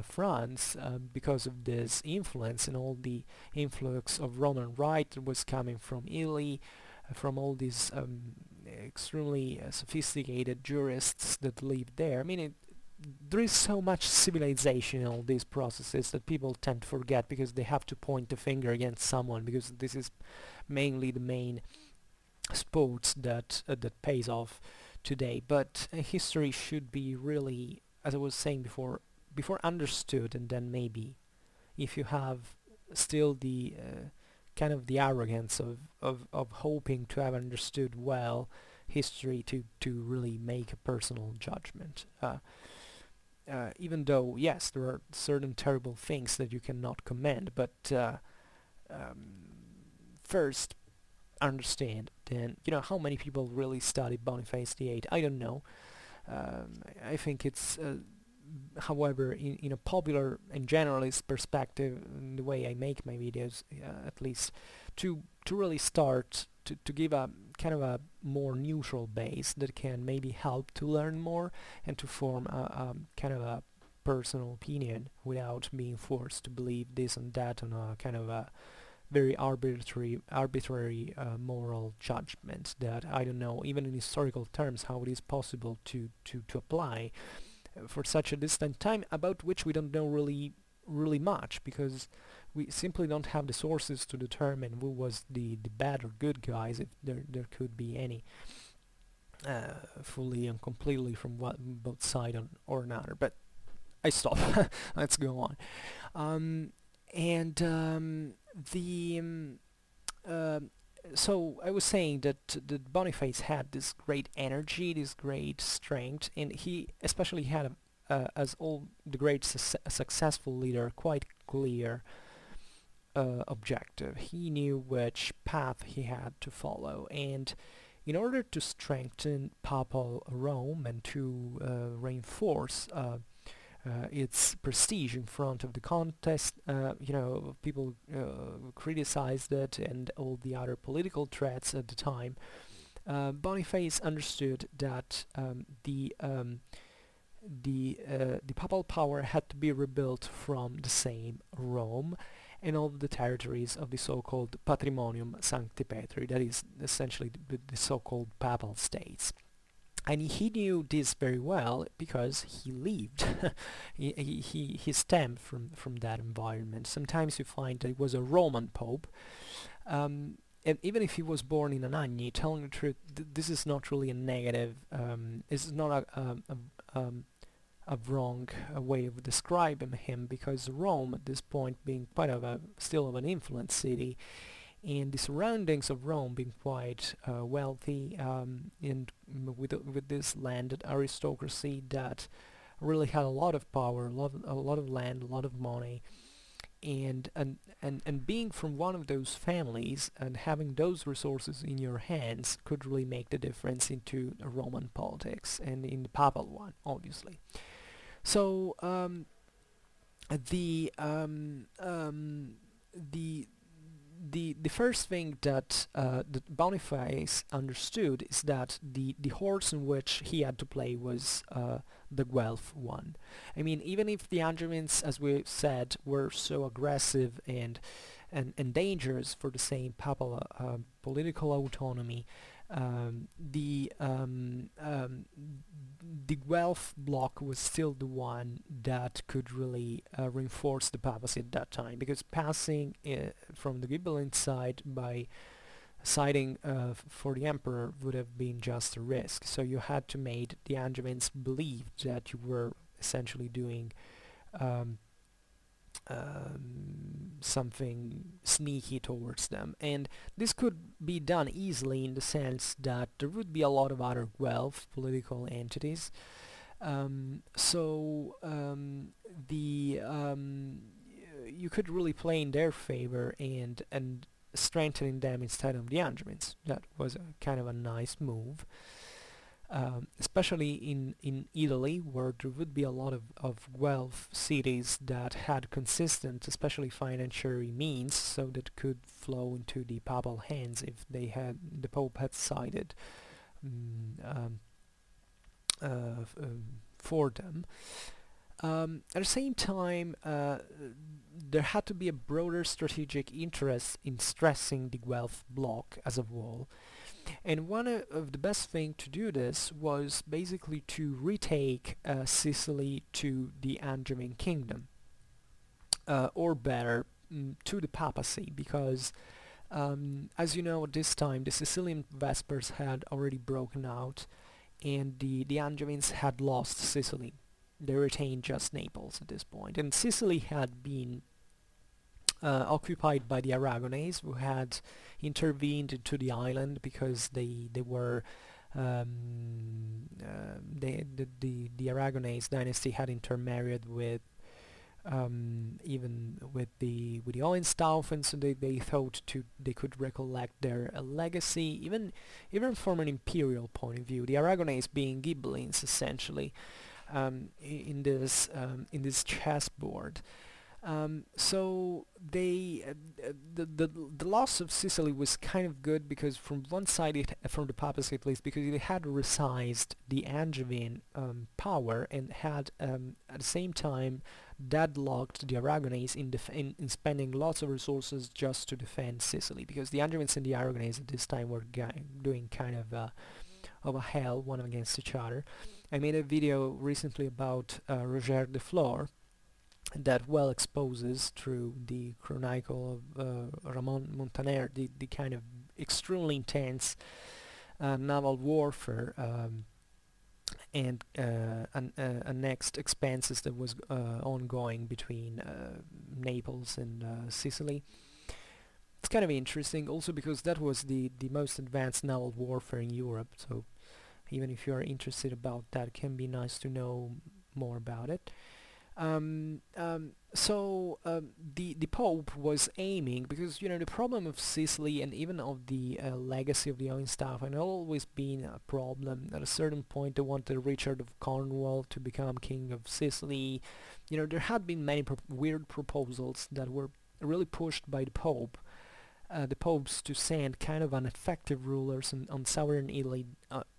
Speaker 1: France, because of this influence and all the influx of Roman right that was coming from Italy, from all these extremely sophisticated jurists that lived there. I mean, there is so much civilization in all these processes that people tend to forget because they have to point the finger against someone, because this is mainly the main sports that pays off today. But history should be really, as I was saying before understood, and then maybe if you have still the kind of the arrogance of hoping to have understood well history to really make a personal judgment. Even though, yes, there are certain terrible things that you cannot commend, but first understand. Then, how many people really study Boniface VIII? I don't know. I think it's, however, in a popular and generalist perspective, in the way I make my videos, at least, to really start to give a kind of a more neutral base that can maybe help to learn more and to form a kind of a personal opinion without being forced to believe this and that on a kind of a very arbitrary moral judgment that I don't know even in historical terms how it is possible to apply for such a distant time, about which we don't know really much, because we simply don't have the sources to determine who was the bad or good guys, if there could be any, fully and completely from both side or another. But I stop. Let's go on. So I was saying that Boniface had this great energy, this great strength, and he especially had, as all the great successful leader, quite clear objective. He knew which path he had to follow, and in order to strengthen Papal Rome and to reinforce its prestige in front of the contest, people criticized it and all the other political threats at the time. Boniface understood that the papal power had to be rebuilt from the same Rome and all the territories of the so-called Patrimonium Sancti Petri, that is essentially the so-called papal states. And he knew this very well because he lived. he stemmed from that environment. Sometimes you find that he was a Roman pope, and even if he was born in Anagni, telling the truth, this is not really a negative. This is not a wrong way of describing him, because Rome at this point being quite still of an influence city, and the surroundings of Rome being quite wealthy, and with this landed aristocracy that really had a lot of power, a lot of land, a lot of money, and being from one of those families and having those resources in your hands could really make the difference into Roman politics and in the papal one, obviously. So the first thing that Boniface understood is that the horse in which he had to play was the Guelph one. I mean, even if the Angevins, as we said, were so aggressive and dangerous for the same papal political autonomy, the Guelph bloc was still the one that could really reinforce the papacy at that time, because passing from the Ghibelline side by siding for the emperor would have been just a risk. So you had to make the Angevins believe that you were essentially doing something sneaky towards them, and this could be done easily in the sense that there would be a lot of other Guelph political entities, you could really play in their favor and strengthening them instead of the Angevins. That was a kind of a nice move. Especially in Italy, where there would be a lot of Guelph cities that had consistent, especially financial means, so that could flow into the papal hands if the Pope had sided for them. At the same time, there had to be a broader strategic interest in stressing the Guelph bloc as a whole, And one of the best thing to do this was basically to retake Sicily to the Angevin kingdom, or better, to the papacy, because as you know, at this time the Sicilian Vespers had already broken out, and the Angevins had lost Sicily. They retained just Naples at this point, and Sicily had been occupied by the Aragonese, who had intervened into the island because they were the Aragonese dynasty had intermarried with even with the Hohenstaufen, so they thought they could recollect their legacy, even from an imperial point of view. The Aragonese being Ghibellines essentially, in this chessboard. So the loss of Sicily was kind of good, because from one side, from the papacy at least, because it had resized the Angevin power, and had at the same time deadlocked the Aragonese in spending lots of resources just to defend Sicily, because the Angevins and the Aragonese at this time were doing kind of a hell one against each other. I made a video recently about Roger de Flor, that well exposes through the chronicle of Ramon Montaner the kind of extremely intense naval warfare, and next expenses that was ongoing between Naples and Sicily. It's kind of interesting also because that was the most advanced naval warfare in Europe, so even if you are interested about that, it can be nice to know more about it. The Pope was aiming, because the problem of Sicily and even of the legacy of the Hohenstaufen had always been a problem. At a certain point they wanted Richard of Cornwall to become king of Sicily. There had been many weird proposals that were really pushed by the popes to send kind of ineffective rulers on southern Italy,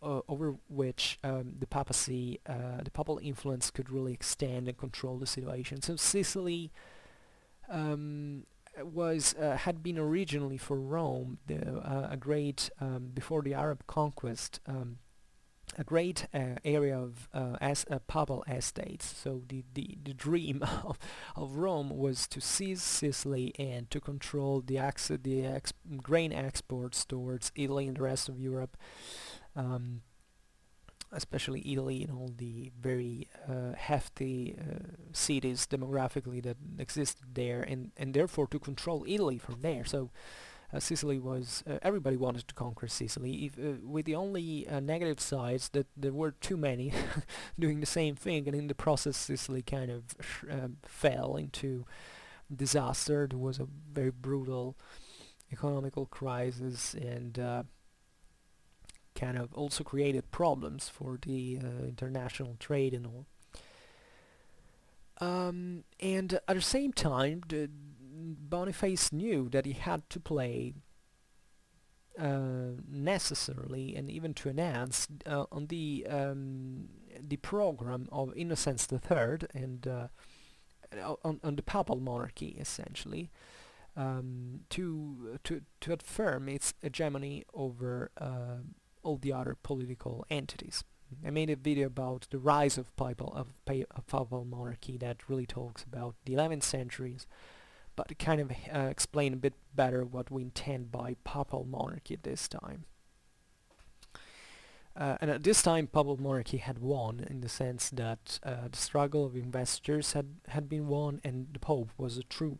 Speaker 1: over which the papacy, the papal influence could really extend and control the situation. So Sicily had been originally for Rome a great, before the Arab conquest, a great area of papal estates. So the dream of Rome was to seize Sicily and to control the grain exports towards Italy and the rest of Europe, especially Italy and all the very hefty cities demographically that existed there, and therefore to control Italy from there. So Sicily was, everybody wanted to conquer Sicily, with the only negative sides that there were too many doing the same thing, and in the process Sicily kind of fell into disaster. There was a very brutal economical crisis, and kind of also created problems for the international trade and all. And at the same time, Boniface knew that he had to play necessarily, and even to enhance on the program of Innocence III, and on the papal monarchy essentially, to affirm its hegemony over all the other political entities. I made a video about the rise of papal monarchy that really talks about the 11th centuries, but to kind of explain a bit better what we intend by papal monarchy at this time. And at this time, papal monarchy had won, in the sense that the struggle of investitures had been won, and the Pope was a true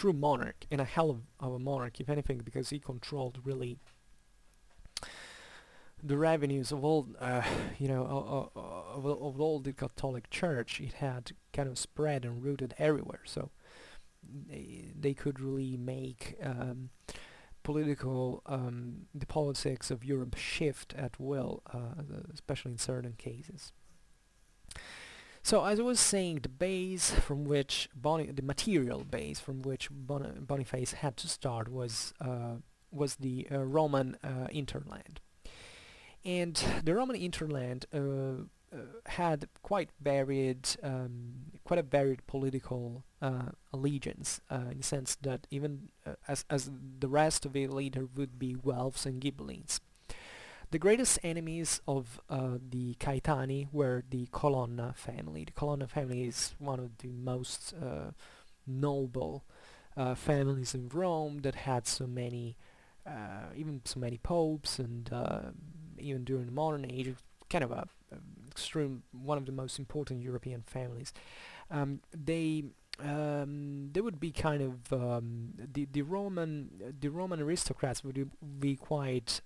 Speaker 1: monarch, and a hell of a monarch, if anything, because he controlled really the revenues of all, of all the Catholic Church. It had kind of spread and rooted everywhere, so they could really make the politics of Europe shift at will, especially in certain cases. So as I was saying, the base from which the material base from which Boniface had to start was the Roman hinterland. And the Roman hinterland had quite a varied political allegiance, in the sense that even as the rest of Italy, there would be Guelphs and Ghibellines. The greatest enemies of the Caetani were the Colonna family. The Colonna family is one of the most noble families in Rome that had so many, even so many popes, and even during the modern age, kind of a one of the most important European families. They would be kind of the Roman aristocrats would be quite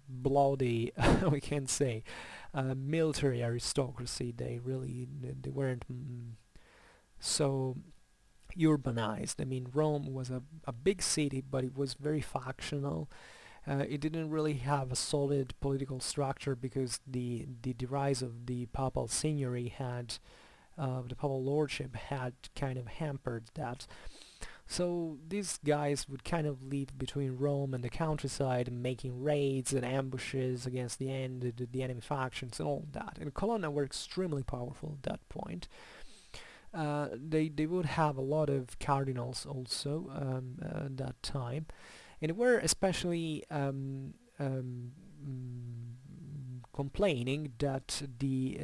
Speaker 1: bloody, we can say, military aristocracy. They weren't so urbanized. I mean, Rome was a big city, but it was very factional. It didn't really have a solid political structure because the rise of the papal signory had, the papal lordship had kind of hampered that. So these guys would kind of live between Rome and the countryside, making raids and ambushes against the enemy factions and all that. And Colonna were extremely powerful at that point. They would have a lot of cardinals also at that time, and they were especially complaining that the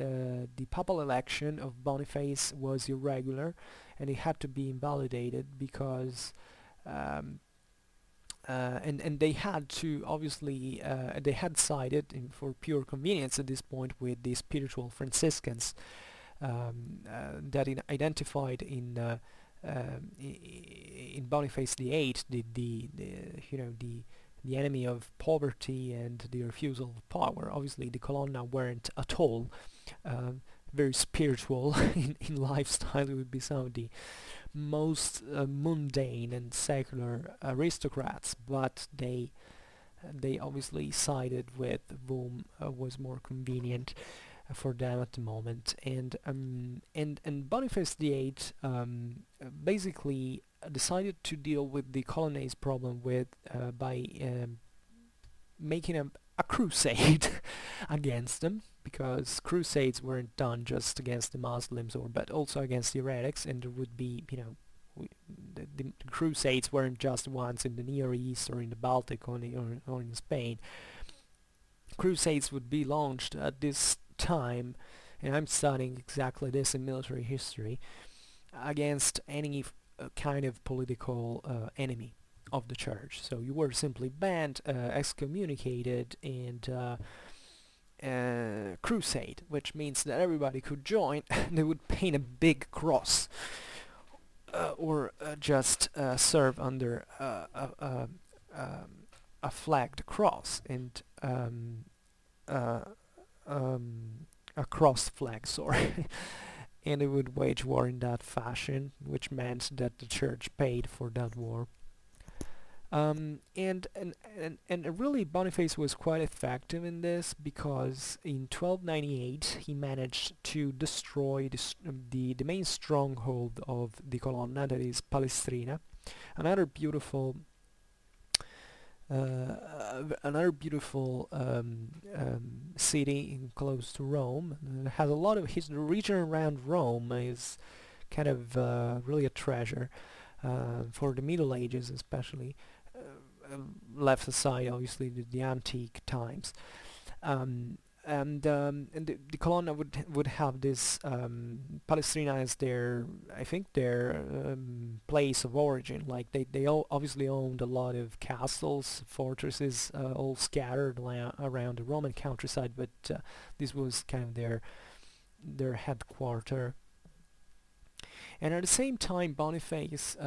Speaker 1: papal election of Boniface was irregular, and it had to be invalidated because and they had to obviously they had sided for pure convenience at this point with the spiritual Franciscans that identified in Boniface VIII the enemy of poverty and the refusal of power. Obviously, the Colonna weren't at all very spiritual in lifestyle. It would be some of the most mundane and secular aristocrats, but they obviously sided with whom was more convenient for them at the moment. And Boniface VIII basically decided to deal with the Colonnades problem by making a crusade against them, because crusades weren't done just against the Muslims but also against the heretics, and there would be, the crusades weren't just ones in the Near East or in the Baltic or in Spain. Crusades would be launched at this time, and I'm studying exactly this in military history, against any kind of political enemy of the church. So you were simply banned, excommunicated, and crusade, which means that everybody could join. They would paint a big cross, or just serve under a flagged cross, and a crossed flag, sorry. And they would wage war in that fashion, which meant that the church paid for that war. And really Boniface was quite effective in this, because in 1298 he managed to destroy the main stronghold of the Colonna, that is Palestrina, another beautiful city close to Rome. It has a lot of history. The region around Rome is kind of really a treasure for the Middle Ages, especially. Left aside, obviously, the antique times. And the Colonna would have this Palestrina as their, I think, their place of origin. Like they obviously owned a lot of castles, fortresses, all scattered around the Roman countryside, but this was kind of their headquarter. And at the same time, Boniface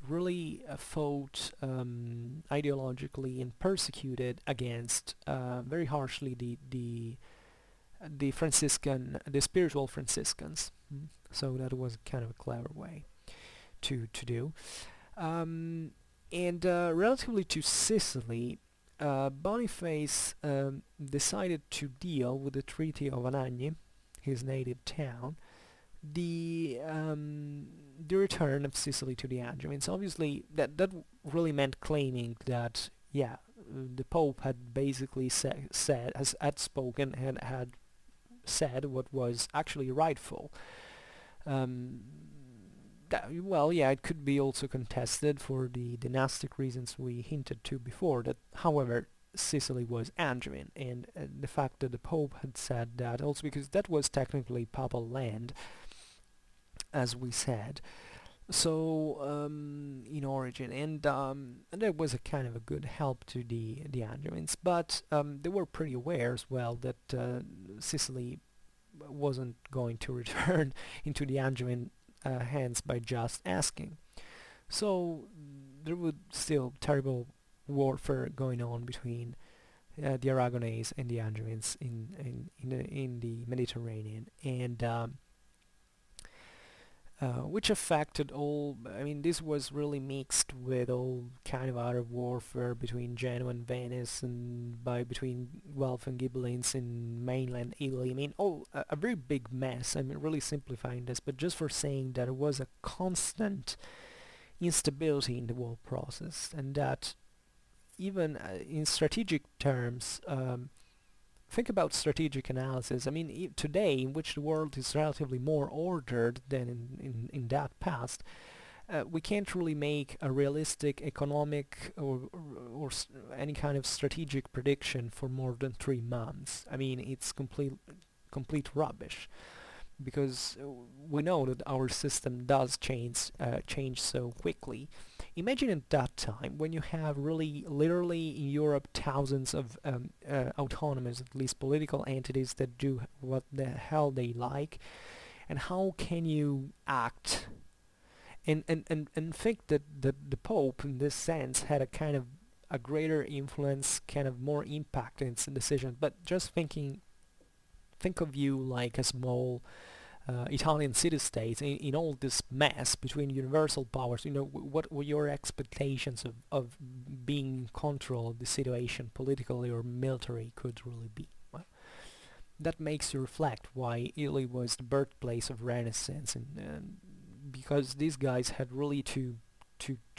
Speaker 1: really fought ideologically and persecuted against very harshly the spiritual Franciscans. So that was kind of a clever way to do. And relatively to Sicily, Boniface decided to deal with the Treaty of Anagni, his native town, the return of Sicily to the Angevins. Obviously, that really meant claiming that, yeah, the Pope had basically said, had spoken and had said what was actually rightful. Um, well, yeah, it could be also contested for the dynastic reasons we hinted to before. That, however, Sicily was Angevin, and the fact that the Pope had said that also because that was technically papal land, as we said. So in origin, and that was a kind of a good help to the Angevins, but they were pretty aware as well that Sicily wasn't going to return into the Angevin hands by just asking. So there would still terrible warfare going on between the Aragonese and the Angevins in the Mediterranean, and which affected all. I mean, this was really mixed with all kind of other warfare between Genoa and Venice, and between Guelph and Ghibellines in mainland Italy. I mean, all a very big mess. I'm really simplifying this, but just for saying that it was a constant instability in the whole process, and that even in strategic terms. Think about strategic analysis. I mean, today, in which the world is relatively more ordered than in that past, we can't really make a realistic economic or any kind of strategic prediction for more than 3 months. I mean, it's complete rubbish, because we know that our system does change so quickly. Imagine at that time when you have really literally in Europe thousands of autonomous, at least political entities that do what the hell they like, and how can you act and think that the Pope in this sense had a kind of a greater influence, kind of more impact in its decisions. But just think of you like a small Italian city-states in all this mess between universal powers. You know, what were your expectations of being in control of the situation politically or military could really be? Well, that makes you reflect why Italy was the birthplace of Renaissance, and because these guys had really to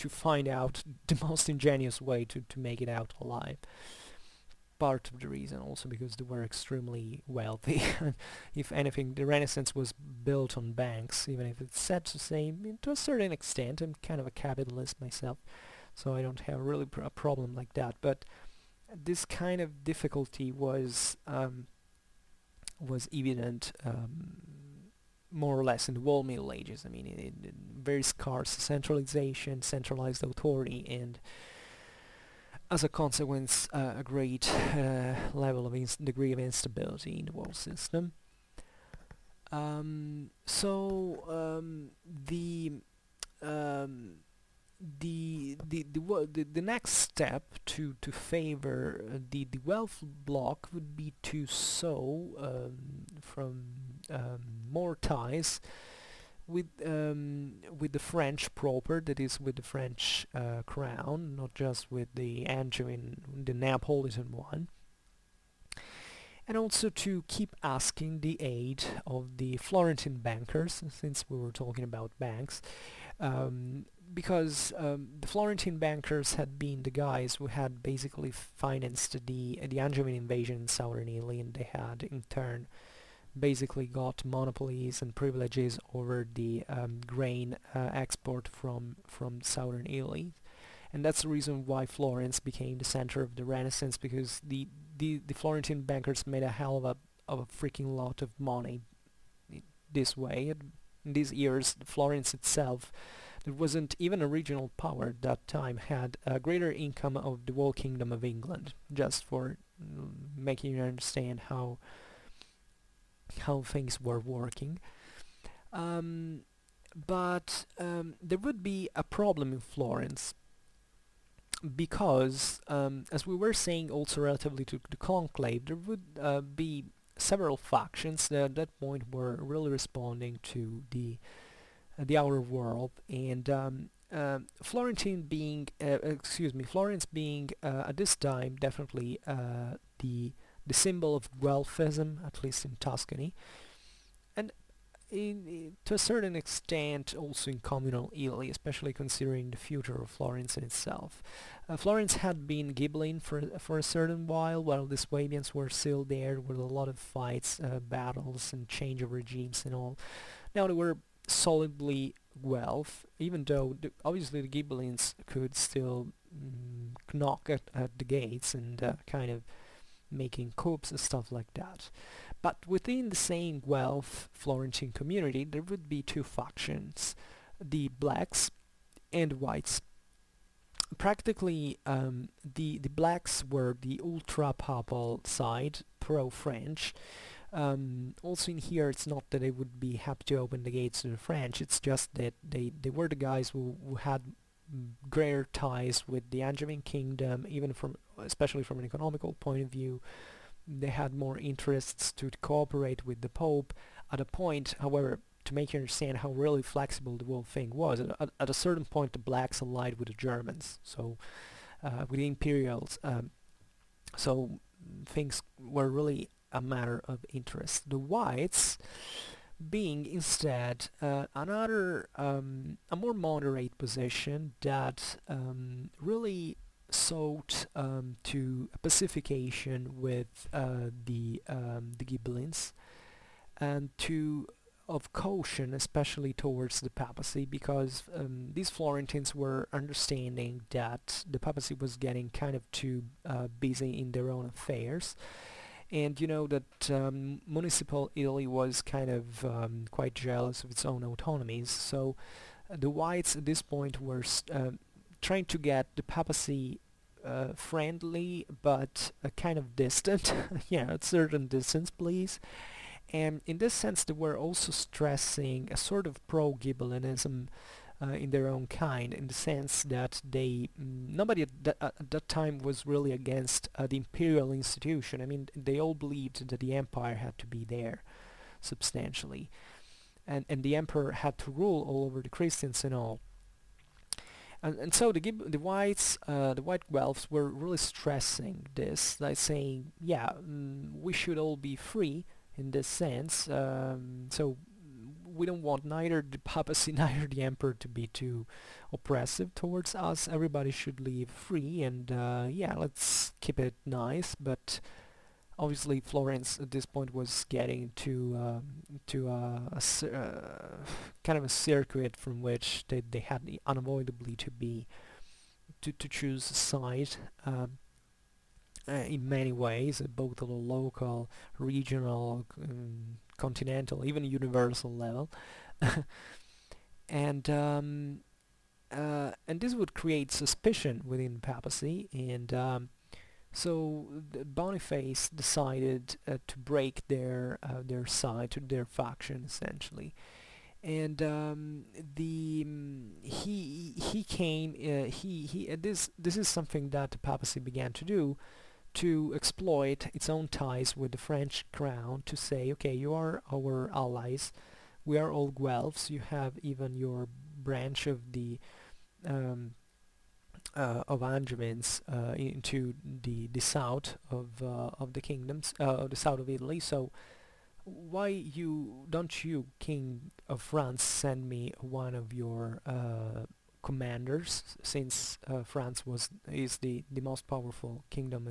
Speaker 1: find out the most ingenious way to make it out alive. Part of the reason also because they were extremely wealthy. If anything, the Renaissance was built on banks, even if it's sad to say, to a certain extent. I'm kind of a capitalist myself, so I don't have really a problem like that. But this kind of difficulty was evident more or less in the whole Middle Ages. I mean, very scarce centralization, centralized authority, and as a consequence, a great level of degree of instability in the world system. The next step to favor the wealth bloc would be to sow from more ties with the French proper, that is with the French crown, not just with the Angevin, the Neapolitan one, and also to keep asking the aid of the Florentine bankers, since we were talking about banks, because the Florentine bankers had been the guys who had basically financed the Angevin invasion in southern Italy, and they had in turn basically got monopolies and privileges over the grain export from southern Italy. And that's the reason why Florence became the center of the Renaissance, because the Florentine bankers made a hell of a freaking lot of money this way. And in these years, Florence itself, there wasn't even a regional power at that time, had a greater income of the whole kingdom of England, just for making you understand how things were working. But there would be a problem in Florence, because, as we were saying also relatively to the conclave, there would be several factions that at that point were really responding to the outer world, and Florence being at this time definitely the symbol of Guelphism, at least in Tuscany. And to a certain extent also in communal Italy, especially considering the future of Florence in itself. Florence had been Ghibelline for a certain while the Swabians were still there with a lot of fights, battles, and change of regimes and all. Now they were solidly Guelph, even though obviously the Ghibellines could still knock at the gates and kind of making coups and stuff like that. But within the same Guelph Florentine community, there would be two factions, the blacks and whites. Practically, the blacks were the ultra-papal side, pro-French. Also in here, it's not that they would be happy to open the gates to the French, it's just that they were the guys who had greater ties with the Angevin kingdom, even especially from an economical point of view. They had more interests to cooperate with the Pope. At a point, however, to make you understand how really flexible the whole thing was, at a certain point the blacks allied with the Germans, so with the Imperials. So things were really a matter of interest. The whites being instead another a more moderate position that really sought to a pacification with the Ghibellines and to of caution, especially towards the papacy, because these Florentines were understanding that the papacy was getting kind of too busy in their own affairs. And you know that municipal Italy was kind of quite jealous of its own autonomies, so the whites at this point were trying to get the papacy friendly but kind of distant, yeah, a certain distance, please. And in this sense, they were also stressing a sort of pro-Ghibellinism in their own kind, in the sense that nobody at that time was really against the imperial institution. I mean, they all believed that the empire had to be there substantially, and the emperor had to rule all over the Christians and all. And so the whites, the white Guelphs were really stressing this, like saying, yeah, we should all be free in this sense. So we don't want neither the papacy neither the emperor to be too oppressive towards us. Everybody should live free, and yeah, let's keep it nice. But obviously Florence at this point was getting to kind of a circuit from which they had unavoidably to choose a side in many ways, at both on a local, regional, continental, even universal level. and and this would create suspicion within the papacy, and so Boniface decided to break their side, to their faction essentially, and he came he this is something that the papacy began to do to exploit its own ties with the French crown, to say, okay, you are our allies, we are all Guelphs, you have even your branch of the of Angevins into the south of the kingdoms, the south of Italy. So why don't you, King of France, send me one of your commanders, since France is the most powerful kingdom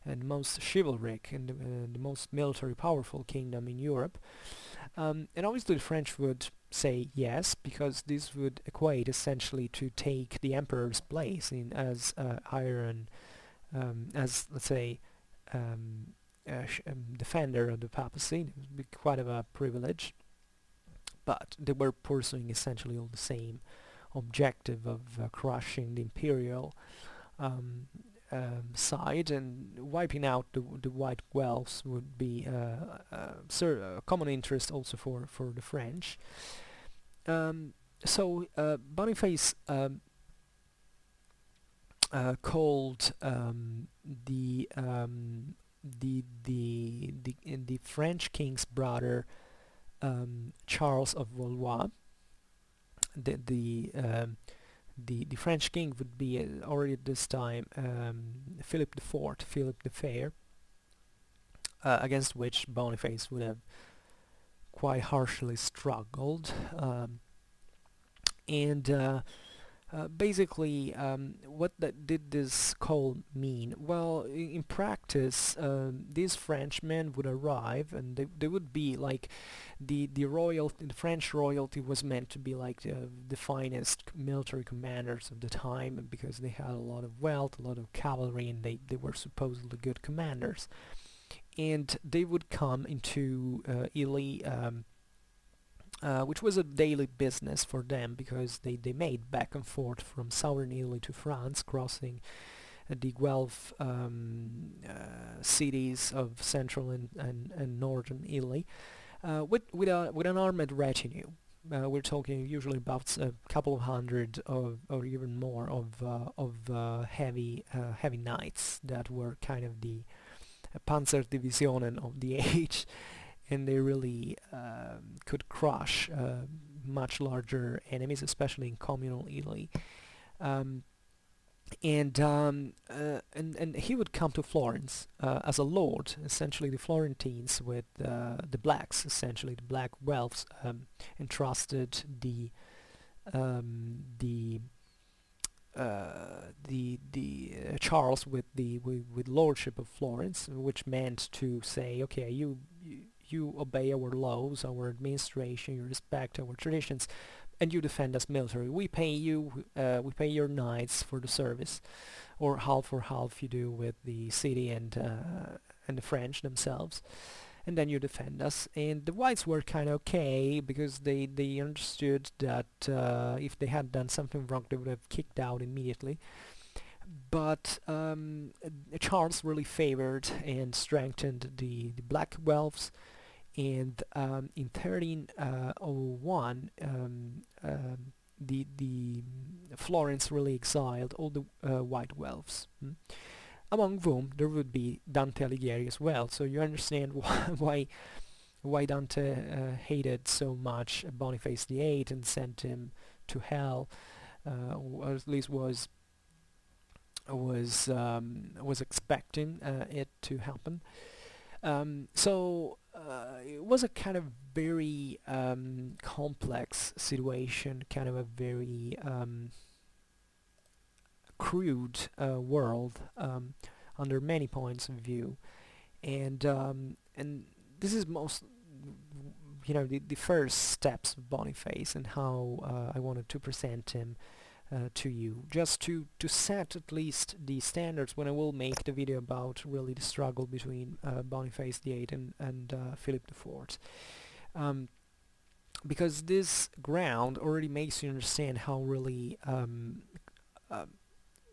Speaker 1: and the most chivalric and the most military powerful kingdom in Europe. And obviously the French would say yes, because this would equate essentially to take the emperor's place in as iron, as let's say defender of the papacy. It would be quite of a privilege, but they were pursuing essentially all the same objective of crushing the imperial side, and wiping out the white Guelphs would be a common interest also for the French. So Boniface called the French king's brother, Charles of Valois. The French king would be already at this time Philip IV, Philip the Fair, against which Boniface would have quite harshly struggled, and basically, what did this call mean? Well, in practice, these Frenchmen would arrive, and they would be like the French royalty was meant to be like the finest military commanders of the time, because they had a lot of wealth, a lot of cavalry, and they were supposedly good commanders. And they would come into Italy, which was a daily business for them, because they made back and forth from southern Italy to France, crossing the Guelph cities of central and northern Italy, with an armed retinue. We're talking usually about a couple of hundred or even more of heavy knights that were kind of the Panzerdivisionen of the age, and they really could crush much larger enemies, especially in communal Italy. And he would come to Florence as a lord. Essentially, the Florentines, with the blacks, essentially the black Welfs, entrusted Charles with with lordship of Florence, which meant to say, okay, you obey our laws, our administration, you respect our traditions, and you defend us military. We pay your knights for the service, or half for half you do with the city and the French themselves, and then you defend us. And the whites were kind of okay, because they understood that if they had done something wrong, they would have kicked out immediately. But Charles really favored and strengthened the black Welfs, and in 1301 the Florence really exiled all the white Welfs, among whom there would be Dante Alighieri as well. So you understand why Dante hated so much Boniface VIII and sent him to hell, or at least was expecting it to happen. So it was a kind of very complex situation, kind of a very crude world under many points of view, and this is the first steps of Boniface, and how I wanted to present him to you, just to set at least the standards when I will make the video about really the struggle between Boniface VIII and Philip IV. Because this ground already makes you understand how really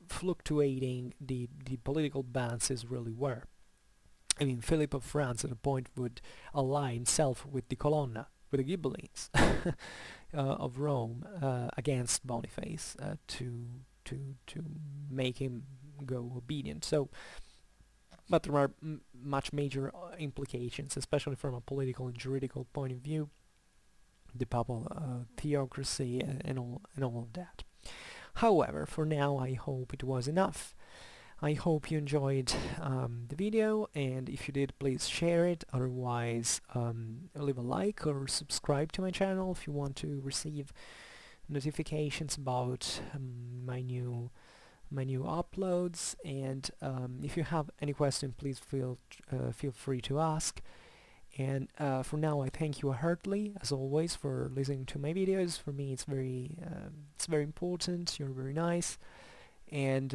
Speaker 1: fluctuating the political balances really were. I mean, Philip of France at a point would ally himself with the Colonna, with the Ghibellines of Rome, against Boniface, to make him go obedient. So, but there are much major implications, especially from a political and juridical point of view, the papal theocracy and all of that. However, for now, I hope it was enough. I hope you enjoyed the video, and if you did, please share it. Otherwise, leave a like or subscribe to my channel if you want to receive notifications about my new uploads. And if you have any question, please feel free to ask. And for now, I thank you heartily, as always, for listening to my videos. For me, it's very important. You're very nice. And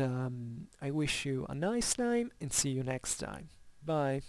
Speaker 1: I wish you a nice time, and see you next time. Bye.